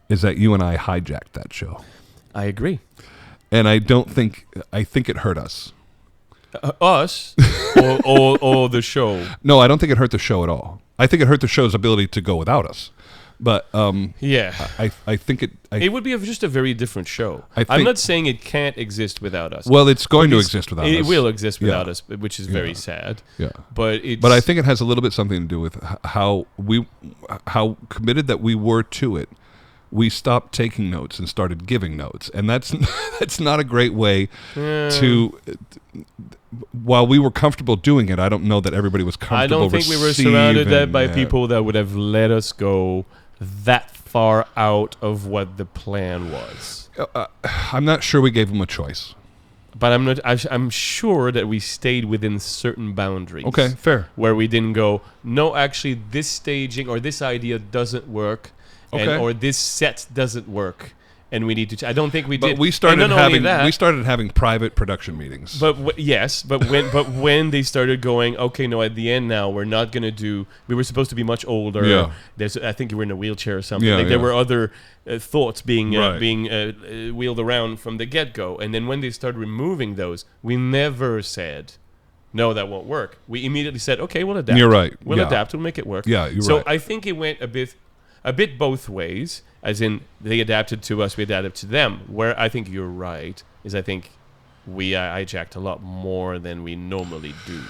is that you and I hijacked that show. I agree, and I think it hurt us. Us or the show? No, I don't think it hurt the show at all. I think it hurt the show's ability to go without us. But I think it would be just a very different show. I'm not saying it can't exist without us. Well, it's going to exist without us. It will exist without us, which is very sad. Yeah. But I think it has a little bit something to do with how committed that we were to it. We stopped taking notes and started giving notes, and that's not a great way to. While we were comfortable doing it, I don't know that everybody was comfortable. I don't think we were surrounded by people that would have let us go that far out of what the plan was. I'm not sure we gave them a choice, but I'm sure that we stayed within certain boundaries. Okay, fair. Where we didn't go, no, actually, this staging or this idea doesn't work, or this set doesn't work. And we need to. I don't think we did. But we started having private production meetings. But when they started going, okay, no, at the end now we're not gonna do. We were supposed to be much older. Yeah. I think you were in a wheelchair or something. Yeah, There were other thoughts being wheeled around from the get go. And then when they started removing those, we never said, no, that won't work. We immediately said, okay, we'll adapt. You're right. We'll adapt. We'll make it work. Yeah, you're right. So I think it went a bit both ways. As in, they adapted to us, we adapted to them. Where I think you're right is I think we hijacked a lot more than we normally do.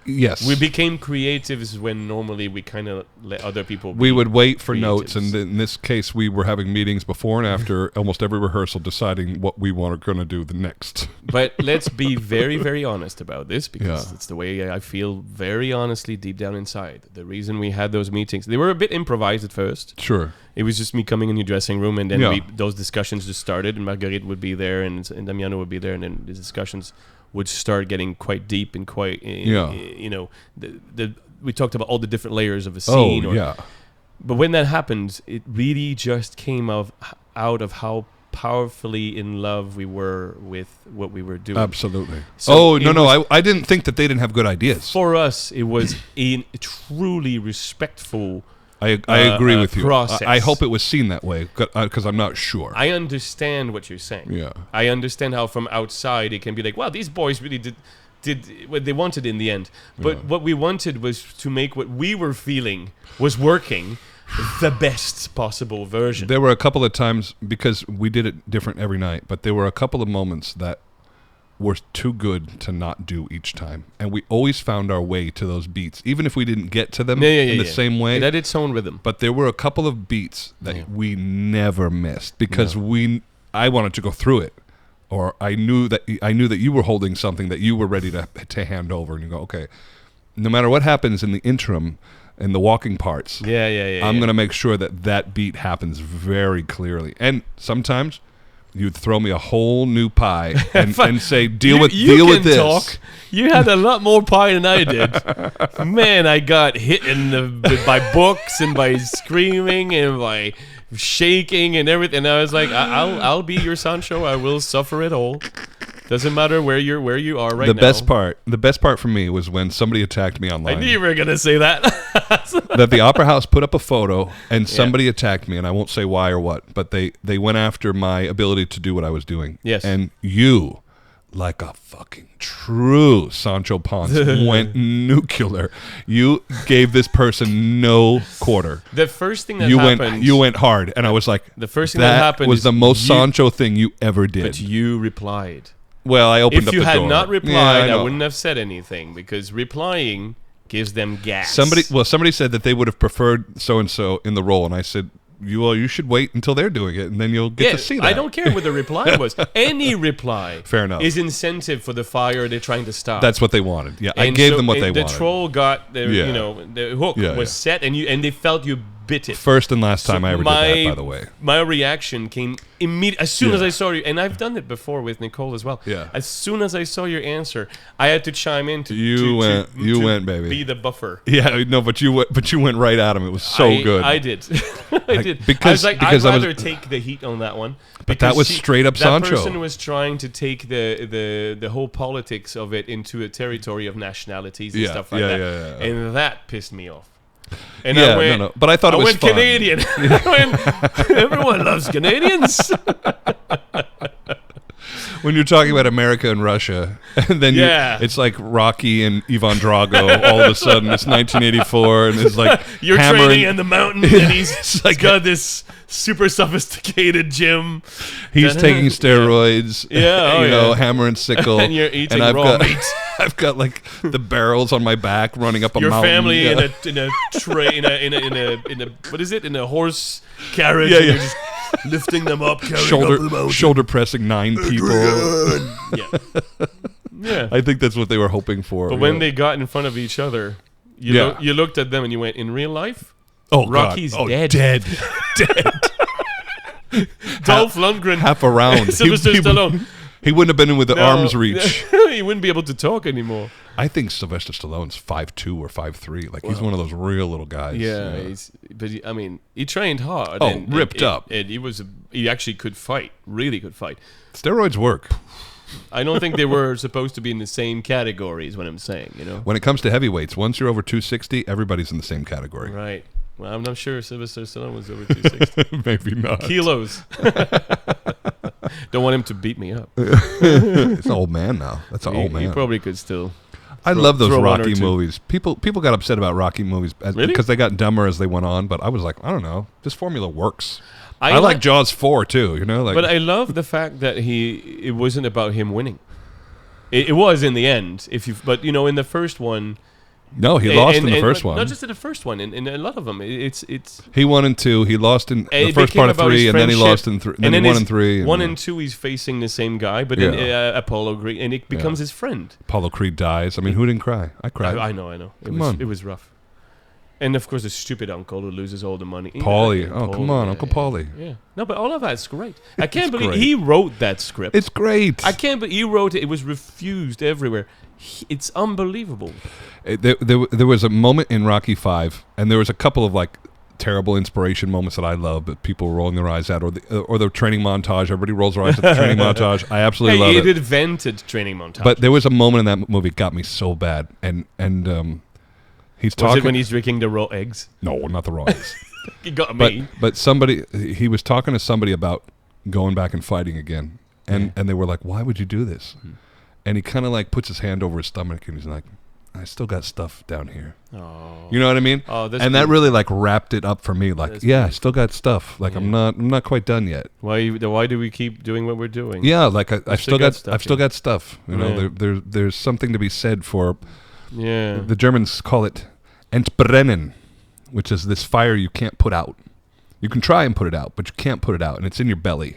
Yes. We became creatives when normally we kind of let other people We would wait for creatives. notes, and in this case, we were having meetings before and after almost every rehearsal deciding what we were going to do the next. But let's be very, very honest about this, because it's the way I feel very honestly deep down inside. The reason we had those meetings, they were a bit improvised at first. Sure. It was just me coming in your dressing room, and then those discussions just started, and Marguerite would be there, and Damiano would be there, and then the discussions would start getting quite deep and quite, we talked about all the different layers of a scene. But when that happened, it really just came out of how powerfully in love we were with what we were doing. Absolutely. So I didn't think that they didn't have good ideas. For us, it was a truly respectful I agree with you. Process. I hope it was seen that way, because I'm not sure. I understand what you're saying. Yeah. I understand how from outside it can be like, wow, these boys really did what they wanted in the end. But what we wanted was to make what we were feeling was working the best possible version. There were a couple of times, because we did it different every night, but there were a couple of moments that were too good to not do each time. And we always found our way to those beats, even if we didn't get to them in the same way. It had its own rhythm. But there were a couple of beats that we never missed because I wanted to go through it. Or I knew that you were holding something that you were ready to hand over. And you go, okay, no matter what happens in the interim, in the walking parts, I'm going to make sure that beat happens very clearly. And sometimes you'd throw me a whole new pie and say, deal with this. Talk. You had a lot more pie than I did. Man, I got hit by books and by screaming and by shaking and everything. And I was like, I'll be your Sancho. I will suffer it all. Doesn't matter where you are right now. The best part for me was when somebody attacked me online. I knew you were gonna say that. That the Opera House put up a photo and somebody attacked me, and I won't say why or what, but they went after my ability to do what I was doing. Yes. And you, like a fucking true Sancho Panza, went nuclear. You gave this person no quarter. The first thing that happened... You went hard, and I was like... The first thing that happened was the most Sancho thing you ever did. But you replied. Well, I opened up the door. If you had not replied, I wouldn't have said anything, because replying gives them gas. Somebody said that they would have preferred so-and-so in the role, and I said, you should wait until they're doing it, and then you'll get to see that. I don't care what the reply was. Any reply Fair enough. is incentive for the fire they're trying to stop. That's what they wanted. Yeah, I gave them what they wanted. The troll got the hook was set, and they felt you bit it. First and last time I ever did that, by the way. My reaction came immediately as soon as I saw you, and I've done it before with Nicole as well. Yeah. As soon as I saw your answer, I had to chime in to went, baby. Be the buffer. Yeah, no, but you went right at him. It was so good. I did. I did. Because I'd rather take the heat on that one. But that was straight up Sancho. That person was trying to take the whole politics of it into a territory of nationalities and stuff like that. And that pissed me off. And I went, but I thought it was fun. Canadian. Everyone loves Canadians. When you're talking about America and Russia, and then it's like Rocky and Ivan Drago. All of a sudden, it's 1984, and it's like you're training in the mountains, and he's got this super sophisticated gym. He's taking steroids. Hammer and sickle, and you're eating raw meat. I've got like the barrels on my back running up a mountain. Your family in a tray in a what is it, in a horse carriage? Yeah. Just lifting them up, carrying up the mountain. Shoulder pressing 9 people. Yeah. I think that's what they were hoping for. But when they got in front of each other, you looked at them and you went, in real life, Rocky's dead. Dead. Dolph Lundgren, half a round. Sylvester Stallone. He wouldn't have been in with the arms reach. He wouldn't be able to talk anymore. I think Sylvester Stallone's 5'2" or 5'3". Like he's one of those real little guys. Yeah, but he trained hard. Ripped up. And he actually could fight. Really could fight. Steroids work. I don't think they were supposed to be in the same category, is what I'm saying. When it comes to heavyweights, once you're over 260, everybody's in the same category. Right. Well, I'm not sure Sylvester Stallone was over 260. Maybe not. Kilos. Don't want him to beat me up. It's an old man now. That's an old man. He probably could still. I love those Rocky movies. People got upset about Rocky movies because they got dumber as they went on. But I was like, I don't know. This formula works. I like Jaws 4 too. But I love the fact that it wasn't about him winning. It was in the end. But in the first one. No, he lost in the first one. Not just in the first one. In a lot of them, it's. He won in 2. He lost in the first part of 3, and then he lost in 3. And then he won in 3. 1 and 2, he's facing the same guy, but then Apollo Creed, and it becomes his friend. Apollo Creed dies. I mean, who didn't cry? I cried. I know. It was rough. And of course, the stupid uncle who loses all the money. Paulie. Come on, Uncle Paulie. Yeah. No, but all of that's great. I can't believe he wrote that script. It's great. I can't believe he wrote it. It was refused everywhere. It's unbelievable. There was a moment in Rocky 5, and there was a couple of like terrible inspiration moments that I love, but people were rolling their eyes at, or the training montage. Everybody rolls their eyes at the training montage. I absolutely love it. It invented training montage. But there was a moment in that movie that got me so bad, and he's talking. Was it when he's drinking the raw eggs? No, not the raw eggs. He got me. But he was talking to somebody about going back and fighting again, and they were like, "Why would you do this?" And he kind of like puts his hand over his stomach and he's like, I still got stuff down here. Oh. You know what I mean? Oh, that's and that good. really like wrapped it up for me. Like, That's yeah, I good. still got stuff. Like, I'm not quite done yet. Why do we keep doing what we're doing? Yeah, like I've still got stuff, I've still got stuff. You know, Yeah. there's something to be said for. Yeah. The Germans call it Entbrennen, which is this fire you can't put out. You can try and put it out, but you can't put it out, and it's in your belly.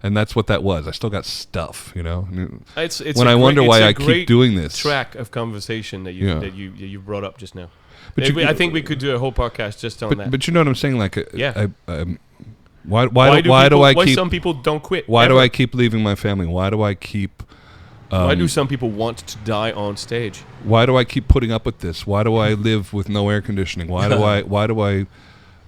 And that's what that was. I still got stuff, you know. It's when I wonder why I keep doing this track of conversation that you brought up just now. But I think we could do a whole podcast just on that. But you know what I'm saying? Like, why why some people don't quit? Why ever? do I keep leaving my family? Why do I keep? Why do some people want to die on stage? Why do I keep putting up with this? Why do I live with no air conditioning? Why do I?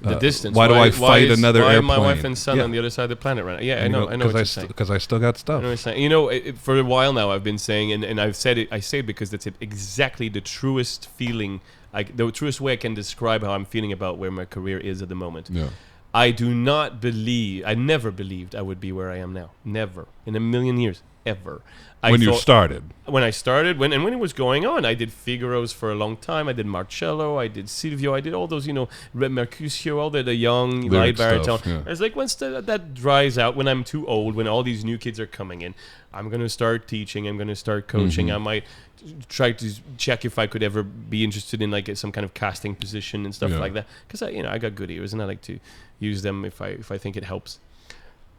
The distance. Why do I fight another airplane? Why my wife and son on the other side of the planet right now? Yeah, I know what you're saying. Because I still got stuff. I know what you're saying. You know, for a while now, I've been saying, and I've said it. I say it because that's exactly the truest feeling, the truest way I can describe how I'm feeling about where my career is at the moment. Yeah. I never believed I would be where I am now. Never in a million years, ever. When you started. When I started, when it was going on, I did Figaro's for a long time. I did Marcello, I did Silvio, I did all those, Mercutio, all the young light baritone. Yeah. I was like, once that dries out, when I'm too old, when all these new kids are coming in, I'm going to start teaching, I'm going to start coaching. Mm-hmm. I might try to check if I could ever be interested in like some kind of casting position and stuff like that. Because I got good ears and I like to use them if I think it helps.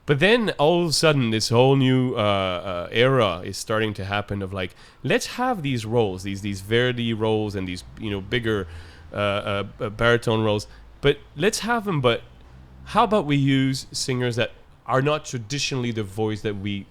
But then all of a sudden, this whole new era is starting to happen of like, let's have these roles, these Verdi roles and these bigger baritone roles, but let's have them. But how about we use singers that are not traditionally the voice that we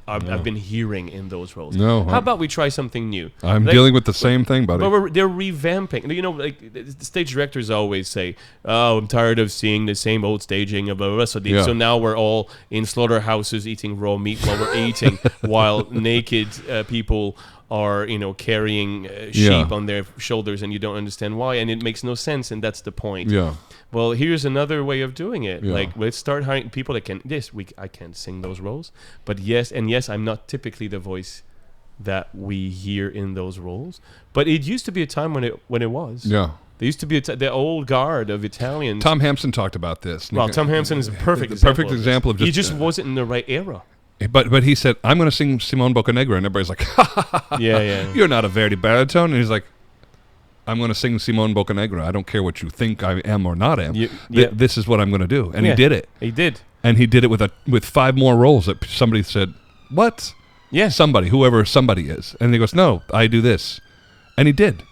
I've been hearing in those roles. No, how about we try something new? I'm dealing with the same thing, buddy. But they're revamping. Like the stage directors always say, "Oh, I'm tired of seeing the same old staging of blah, blah, blah." So now we're all in slaughterhouses eating raw meat while we're eating, while naked people are carrying sheep on their shoulders, and you don't understand why, and it makes no sense, and that's the point. Yeah. Well, here's another way of doing it. Yeah. Like, let's start hiring people that can. I can't sing those roles, but yes, I'm not typically the voice that we hear in those roles. But it used to be a time when it was. Yeah. There used to be the old guard of Italians. Tom Hampson talked about this. Well, Tom Hampson is a perfect example of he just wasn't in the right era. But he said, I'm going to sing Simone Boccanegra, and everybody's like, ha, ha, ha, ha. Yeah. You're not a Verdi baritone. And he's like, I'm going to sing Simone Boccanegra. I don't care what you think I am or not am. This is what I'm going to do. And he did it. He did. And he did it with 5 more roles that somebody said, what? Yeah. Whoever somebody is. And he goes, no, I do this. And he did.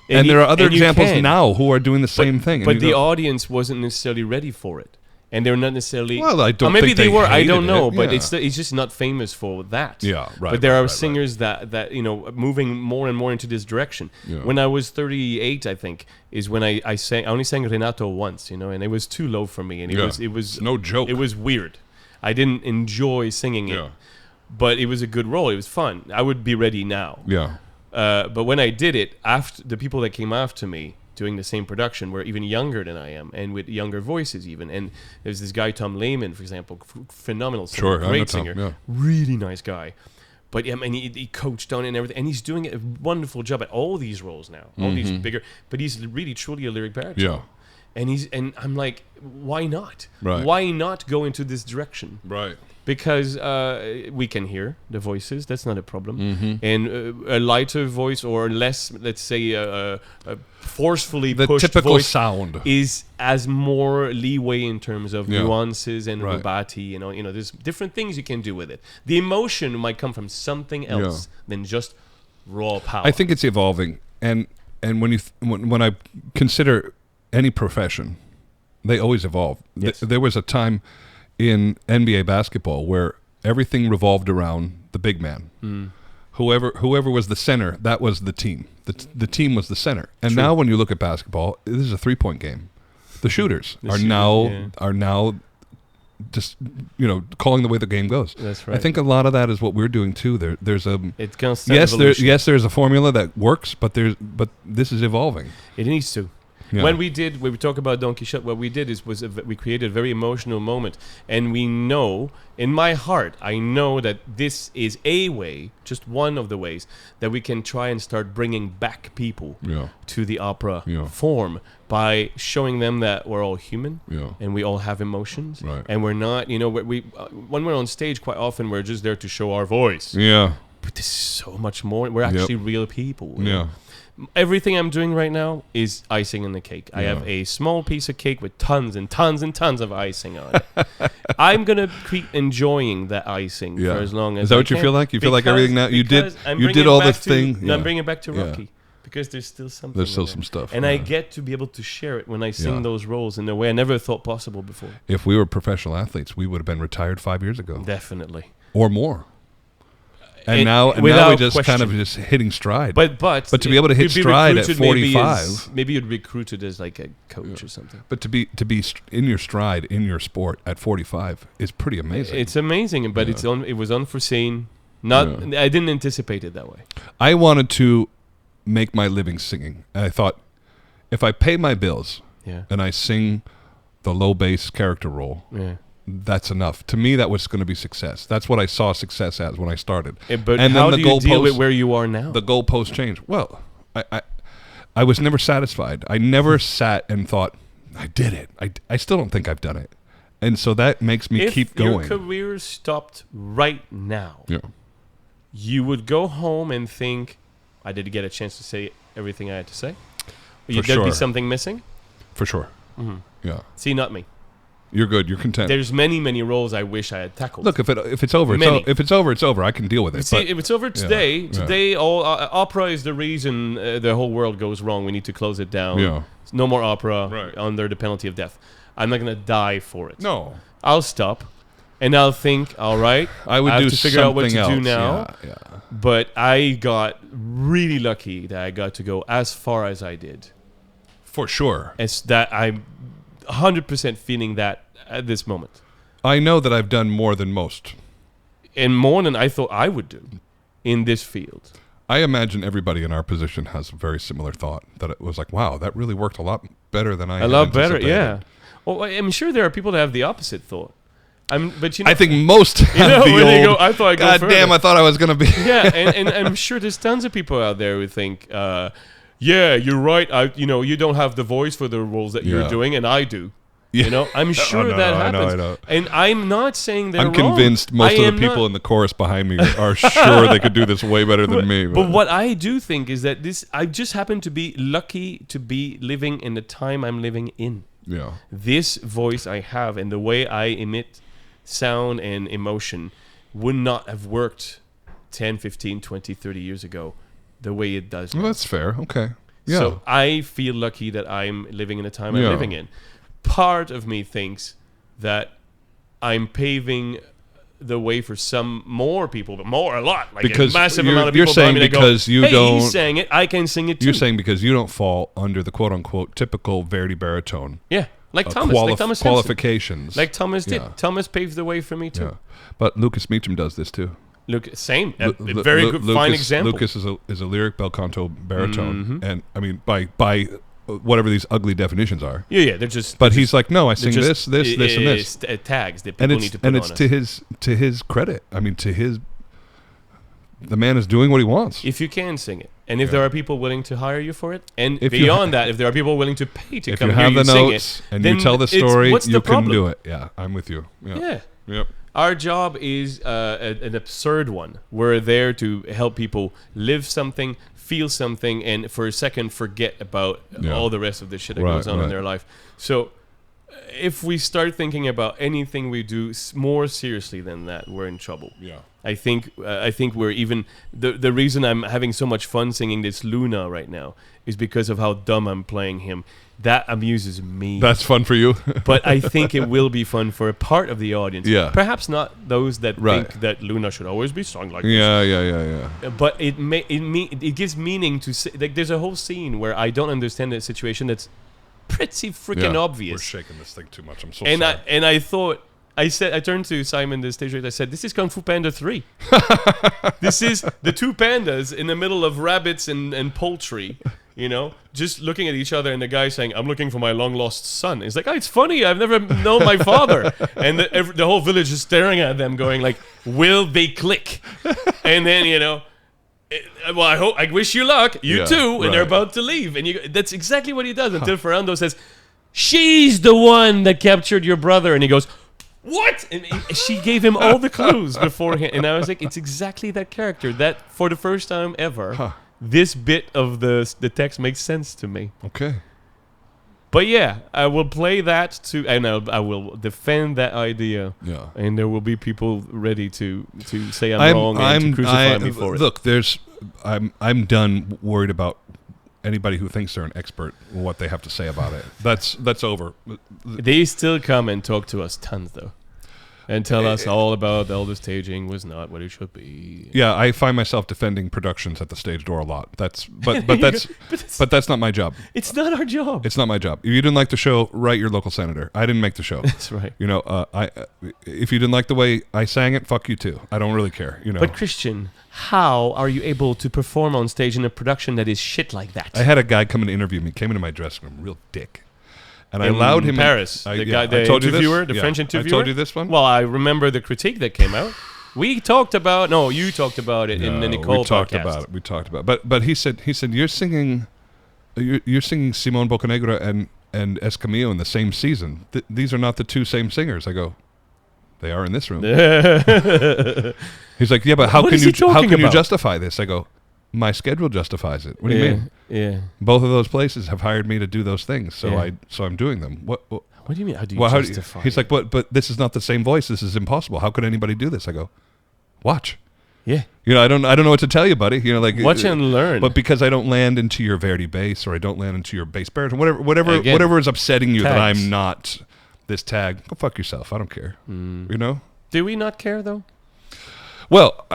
And there are other examples now who are doing the same thing. But the audience wasn't necessarily ready for it. And they're not necessarily. Well, I don't. Or maybe think they were. I hated don't know. it. But Yeah. it's just not famous for that. Yeah, right. But there are right. singers that moving more and more into this direction. Yeah. When I was 38, I think is when I sang. I only sang Renato once, and it was too low for me, and it was no joke. It was weird. I didn't enjoy singing it, but it was a good role. It was fun. I would be ready now. Yeah. But when I did it, after the people that came after me doing the same production were even younger than I am, and with younger voices even. And there's this guy Tom Lehman, for example, phenomenal singer, great singer, really nice guy. But he coached on it and everything, and he's doing a wonderful job at all these roles now, all these bigger. But he's really truly a lyric baritone. Yeah. And I'm like, why not? Right. Why not go into this direction? Right. Because we can hear the voices, that's not a problem. And a lighter voice or less, let's say, forcefully the pushed typical voice sound has more leeway in terms of nuances and Right. rubati. There's different things you can do with it. The emotion might come from something else than just raw power. I think it's evolving, and when when I consider any profession, they always evolve. Yes. There was a time in NBA basketball where everything revolved around the big man. Whoever was the center, that was the team. The team was the center. And now when you look at basketball, this is a 3-point game. The shooters are now just calling the way the game goes. That's right. I think a lot of that is what we're doing too. There's a it's constant evolution. there's a formula that works, but this is evolving. It needs to. Yeah. When we talk about Don Quixote, what we did we created a very emotional moment, and we know, in my heart, I know that this is a way, just one of the ways, that we can try and start bringing back people to the opera form by showing them that we're all human and we all have emotions, and we're not, when we're on stage, quite often we're just there to show our voice. Yeah. But this is so much more. We're actually real people. Yeah. Everything I'm doing right now is icing on the cake. I have a small piece of cake with tons and tons and tons of icing on it. I'm gonna keep enjoying that icing for as long as. Is that what you feel like? You feel like everything now you did all the thing. No, I'm bringing it back to Rocky because there's still something. There's still some stuff, and I get to be able to share it when I sing those roles in a way I never thought possible before. If we were professional athletes, we would have been retired 5 years ago, definitely, or more. And now we just kind of just hitting stride. But to be able to hit stride at 45, maybe you'd be recruited as like a coach or something. But to be in your stride in your sport at 45 is pretty amazing. It's amazing, but it was unforeseen. I didn't anticipate it that way. I wanted to make my living singing, and I thought if I pay my bills and I sing the low bass character role. That's enough. To me, that was going to be success. That's what I saw success as when I started. But and how do you deal with where you are now? The goalpost changed. Well, I was never satisfied. I never sat and thought, I did it. I still don't think I've done it. And so that makes me keep going. If your career stopped right now, you would go home and think, I did get a chance to say everything I had to say? There'd be something missing? For sure. Mm-hmm. Yeah. See, not me. You're good. You're content. There's many roles I wish I had tackled. Look, if it's over, it's over. I can deal with it. See, if it's over today, all opera is the reason the whole world goes wrong. We need to close it down. Yeah. No more opera under the penalty of death. I'm not gonna die for it. No. I'll stop, and I'll think. All right, I have to figure out what to do now. Yeah. But I got really lucky that I got to go as far as I did. For sure. It's that I'm 100% feeling that at this moment. I know that I've done more than most. And more than I thought I would do in this field. I imagine everybody in our position has a very similar thought, that it was like, wow, that really worked a lot better than I anticipated. Yeah. Well, I'm sure there are people that have the opposite thought. But I think most have I thought I'd go God damn, I thought I was going to be. Yeah, and I'm sure there's tons of people out there who think, yeah, you're right. You don't have the voice for the roles that you're doing, and I do. Yeah. I'm sure that happens. I know. And I'm not saying they're wrong. I'm convinced most of the people in the chorus behind me are sure they could do this way better than me. But what I do think is that I just happen to be lucky to be living in the time I'm living in. Yeah. This voice I have and the way I emit sound and emotion would not have worked 10, 15, 20, 30 years ago the way it does now. Well, that's fair. Okay. Yeah. So I feel lucky that I'm living in the time I'm living in. Part of me thinks that I'm paving the way for some more people, but a lot, like because a massive amount of people. You're saying because you don't. He's saying it, I can sing it too. You're saying because you don't fall under the quote unquote typical Verdi baritone. Yeah, like Thomas qualifications. Like Thomas did. Thomas paved the way for me too. Yeah. But Lucas Meacham does this too. Same. Very good, fine example. Lucas is a lyric bel canto baritone, and I mean by whatever these ugly definitions are. Yeah, they're just. But he's like, no, I sing this, and this. Tags that people need to put on. And it's to his credit. I mean, the man is doing what he wants. If you can sing it, and if there are people willing to hire you for it, and beyond that, if there are people willing to pay to come hear you sing it, and you tell the story, you can do it. Yeah, I'm with you. Yeah. Yep. Our job is an absurd one. We're there to help people live something, feel something, and for a second forget about all the rest of the shit that goes on in their life. So if we start thinking about anything we do more seriously than that, we're in trouble. Yeah. I think we're even the reason I'm having so much fun singing this Luna right now is because of how dumb I'm playing him. That amuses me. That's fun for you. But I think it will be fun for a part of the audience. Yeah. Perhaps not those that think that Luna should always be sung like this. Yeah. But it gives meaning to like there's a whole scene where I don't understand the situation that's pretty freaking obvious. We're shaking this thing too much. I'm so sorry. I turned to Simon, the stage director. I said, "This is Kung Fu Panda 3. This is the two pandas in the middle of rabbits and poultry." You know, just looking at each other, and the guy saying, "I'm looking for my long lost son." It's like, oh, it's funny. I've never known my father, and the whole village is staring at them, going like, "Will they click?" And then well, I wish you luck. You too, and they're about to leave, and that's exactly what he does until Ferrando says, "She's the one that captured your brother," and he goes, "What?" And she gave him all the clues beforehand, and I was like, it's exactly that character that for the first time ever. This bit of the text makes sense to me. Okay. But yeah, I will play that and I will defend that idea. Yeah. And there will be people ready to say I'm wrong and to crucify me for it. Look, I'm done worried about anybody who thinks they're an expert and what they have to say about it. That's over. They still come and talk to us tons though. And tell us all about all the staging was not what it should be. Yeah, I find myself defending productions at the stage door a lot. But that's not my job. It's not our job. It's not my job. If you didn't like the show, write your local senator. I didn't make the show. That's right. You know, if you didn't like the way I sang it, fuck you too. I don't really care. You know. But Christian, how are you able to perform on stage in a production that is shit like that? I had a guy come and interview me. Came into my dressing room, real dick. And I allowed him Paris. the interviewer, the French interviewer. I told you this one. Well, I remember the critique that came out. You talked about it in the Nicole podcast. We talked about it. But he said you're singing Simon Boccanegra and Escamillo in the same season. These are not the two same singers. I go, they are in this room. He's like, yeah, but how can you justify this? I go, my schedule justifies it. What do you mean? Yeah. Both of those places have hired me to do those things, so I'm doing them. What do you mean? How do you justify? He's like, but this is not the same voice. This is impossible. How could anybody do this? I go, watch. Yeah. You know, I don't know what to tell you, buddy. You know, like watch and learn. But because I don't land into your Verdi bass, or I don't land into your bass baritone, whatever is upsetting you, that I'm not this tag. Go fuck yourself. I don't care. You know. Do we not care though? Well.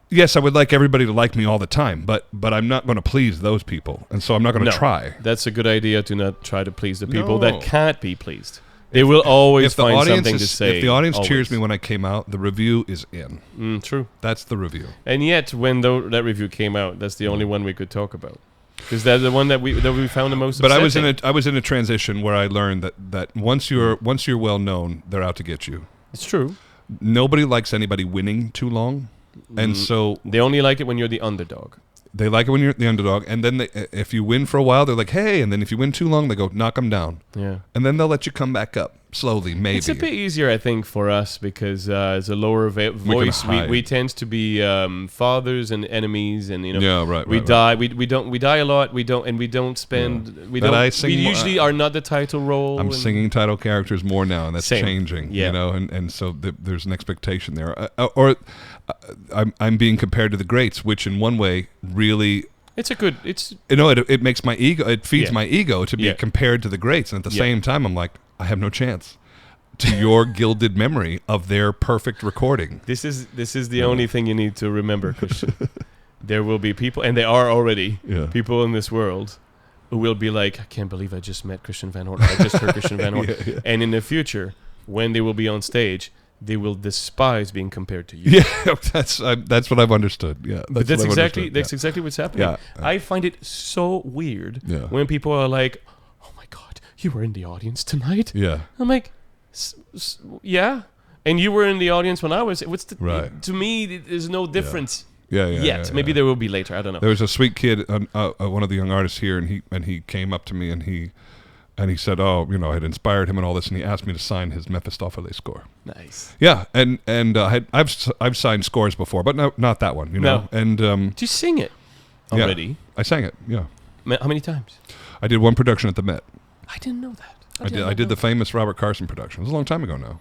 Yes, I would like everybody to like me all the time, but I'm not going to please those people, and so I'm not going to try. That's a good idea to not try to please the people that can't be pleased. They will always find something to say. If the audience cheers me when I came out, the review is in. True. That's the review. And yet, when that review came out, that's the only one we could talk about. Because that's the one that we found the most upsetting. But I was in a transition where I learned that once you're well known, they're out to get you. It's true. Nobody likes anybody winning too long. And so they only like it when you're the underdog. They like it when you're the underdog, and then if you win for a while, they're like, "Hey!" And then if you win too long, they go, "Knock them down." Yeah. And then they'll let you come back up slowly. Maybe it's a bit easier, I think, for us because as a lower voice, we tend to be fathers and enemies, and we die. We die a lot. We don't spend. We usually are not the title role. I'm singing title characters more now, and that's changing. Yeah. You know, and so there's an expectation there, I'm being compared to the greats, which in one way really it makes my ego, it feeds my ego to be compared to the greats, and at the same time I'm like, I have no chance to your gilded memory of their perfect recording. This is the only thing you need to remember, Christian. There will be people, and there are already people in this world who will be like, I can't believe I just met Christian Van Horn. I just heard Christian Van Horn. And in the future, when they will be on stage, they will despise being compared to you. Yeah, that's what I've understood. Yeah, that's exactly what's happening. Yeah. I find it so weird when people are like, "Oh my God, you were in the audience tonight." Yeah, I'm like, "Yeah," and you were in the audience when I was. To me, there's no difference. Yet maybe there will be later. I don't know. There was a sweet kid, one of the young artists here, and he came up to me and he said, "Oh, you know, I had inspired him and all this," and he asked me to sign his Mephistopheles score. Nice. Yeah, and I've signed scores before, but not that one. You know. No. And did you sing it already? Yeah, I sang it. Yeah. How many times? I did one production at the Met. I didn't know that. I did the famous Robert Carson production. It was a long time ago now,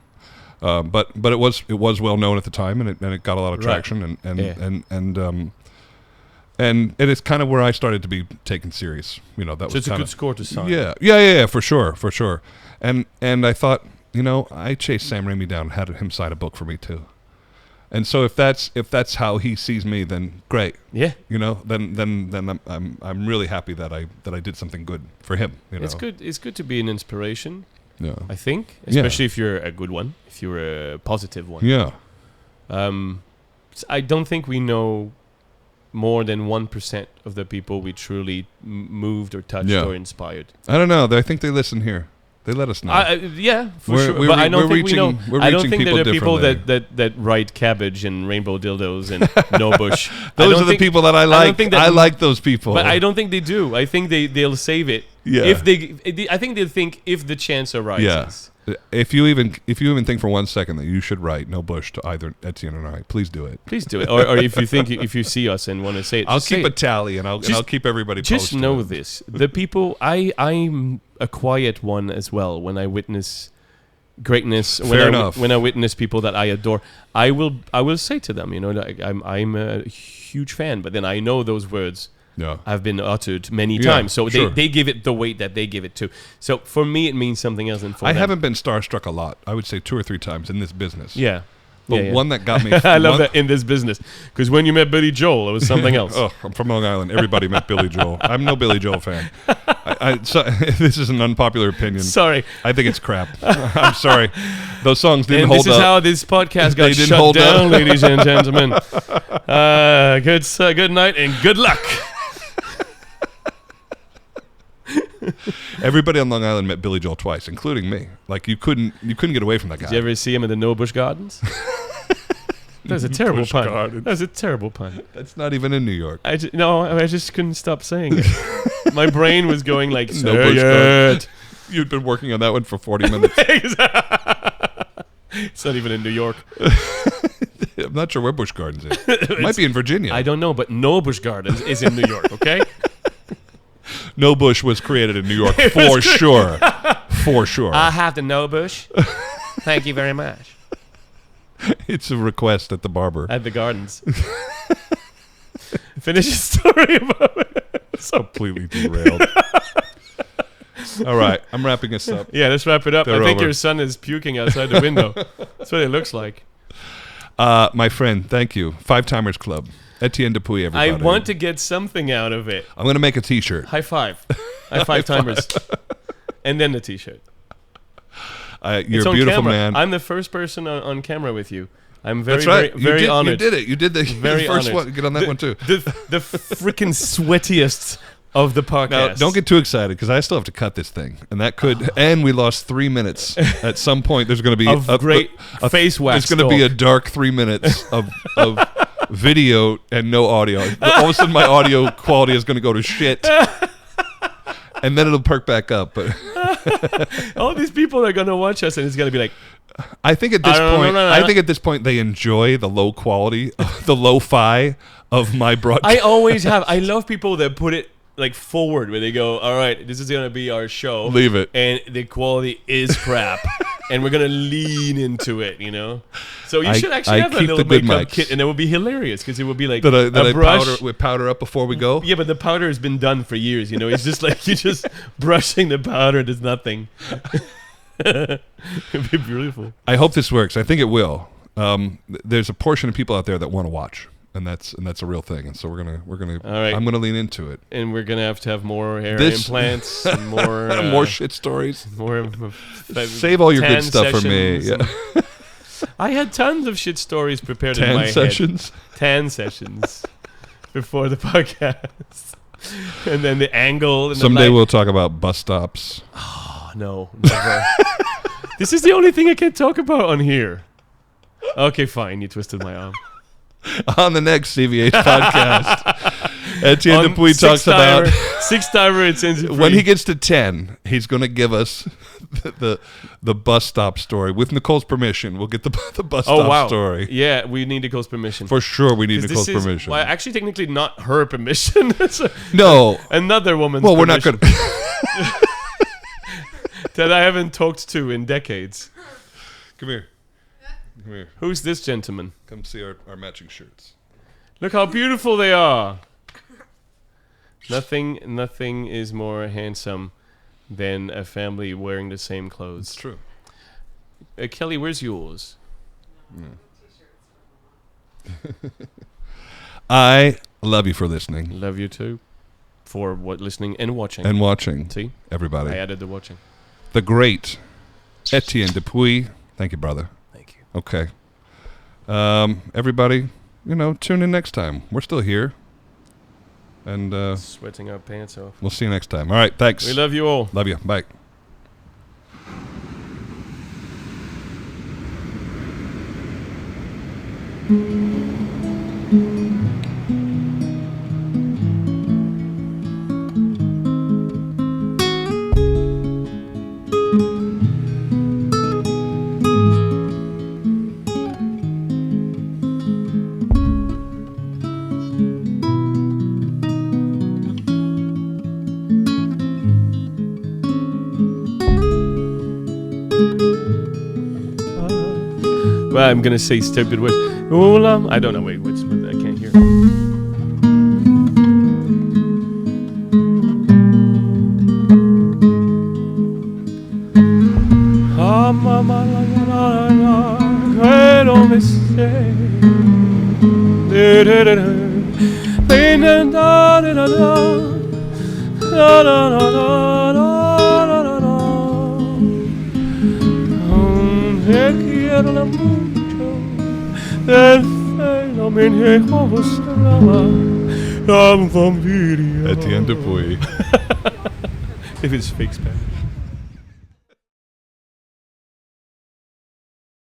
but it was well known at the time, and it got a lot of traction, and it is kind of where I started to be taken serious. You know, that was it's a good score to sign. Yeah, for sure. And I thought, you know, I chased Sam Raimi down and had him sign a book for me too. And so if that's how he sees me, then great. Yeah. You know, then I'm really happy that I did something good for him. You know? It's good to be an inspiration. Yeah. I think, especially if you're a good one, if you're a positive one. Yeah. I don't think we know more than 1% of the people we truly moved or touched or inspired. I don't know. I think they listen here. They let us know. Yeah, for sure. But I don't think we know. I don't think they're the people that write cabbage and rainbow dildos and no bush. Those are the people that I like. I like those people. But I don't think they do. I think they'll save it. Yeah. I think they'll think if the chance arises. Yeah. If you even think for 1 second that you should write no bush to either Etienne or I, please do it. Please do it. Or if you see us and want to say it, I'll keep a tally and I'll keep everybody posted. Just know this: the people I'm a quiet one as well. When I witness greatness, when I witness people that I adore, I will say to them, I'm a huge fan. But then I know those words. Yeah. Have been uttered many times, so they give it the weight that they give it to. So for me, it means something else than for them. I haven't been starstruck a lot. I would say 2 or 3 times in this business. Yeah. But one that got me... I love that in this business. Because when you met Billy Joel, it was something else. Oh, I'm from Long Island. Everybody met Billy Joel. I'm no Billy Joel fan. This is an unpopular opinion. Sorry. I think it's crap. I'm sorry. Those songs didn't hold up. This is how this podcast got shut down, ladies and gentlemen. Good night and good luck. Everybody on Long Island met Billy Joel twice, including me. Like you couldn't get away from that guy. Did you ever see him in the No Bush Gardens? That's a terrible pun. That's a terrible pun. That's not even in New York. I just couldn't stop saying it. My brain was going like, No Bush Gardens. You'd been working on that one for 40 minutes. It's not even in New York. I'm not sure where Busch Gardens is. It might be in Virginia. I don't know, but No Bush Gardens is in New York, okay? No Bush was created in New York for sure. For sure. I have the No Bush. Thank you very much. It's a request at the barber. At the gardens. Finish your story about it. Completely derailed. All right, I'm wrapping us up. Yeah, let's wrap it up. They're I think over. your son is puking outside the window. That's what it looks like. My friend, thank you. 5-Timers Club. Etienne Dupuis, everybody. I want to get something out of it. I'm going to make a T-shirt. High five. High 5-Timers. And then the T-shirt. You're a beautiful man. I'm the first person on camera with you. I'm very, That's right. very honored. You did it. You did the Very first honored. one. Get on that one, too. The freaking sweatiest of the podcast. Now, don't get too excited because I still have to cut this thing, and that could. And we lost 3 minutes. At some point, there's going to be a great face wax. There's going to be a dark 3 minutes of video and no audio. All of a sudden, my audio quality is going to go to shit, and then it'll perk back up. But all these people are going to watch us, and it's going to be like. I think at this point, I think at this point they enjoy the low quality, the lo-fi of my broadcast. I always have. I love people that put it like forward where they go, all right, this is going to be our show. Leave it. And the quality is crap. And we're going to lean into it, So you should actually have a little makeup kit, and it would be hilarious because it would be like a brush. Powder up before we go? Yeah, but the powder has been done for years, It's just like you're just brushing the powder. There's nothing. It'd be beautiful. I hope this works. I think it will. There's a portion of people out there that want to watch, and that's a real thing. And so we're gonna. All right. I'm gonna lean into it. And we're gonna have more hair implants, and more more shit stories. More. Save all your good stuff for me. Yeah. I had tons of shit stories prepared in my head. 10 sessions before the podcast, and then the angle. And someday we'll talk about bus stops. No, never. This is the only thing I can talk about on here. Okay, fine. You twisted my arm. On the next CVH podcast, Etienne Dupuis talks about 6-timer. It's when he gets to 10, he's going to give us the bus stop story with Nicole's permission. We'll get the bus stop story. Yeah, we need Nicole's permission for sure. We need Nicole's permission. Well, actually, technically, not her permission. No, another woman's. Well, we're permission. not going to. That I haven't talked to in decades. Come here. Come here. Who's this gentleman? Come see our matching shirts. Look how beautiful they are. Nothing is more handsome than a family wearing the same clothes. It's true. Kelly, where's yours? I love you for listening. Love you too. For what listening and watching. And watching. See? Everybody. I added the watching. The great Etienne Dupuis. Thank you, brother. Thank you. Okay. Everybody, tune in next time. We're still here. And Sweating our pants off. we'll see you next time. All right, thanks. We love you all. Love you. Bye. Well, I'm gonna say stupid words. I don't know. Wait, what? I can't hear. Etienne Dupuis. If it's fake Spanish.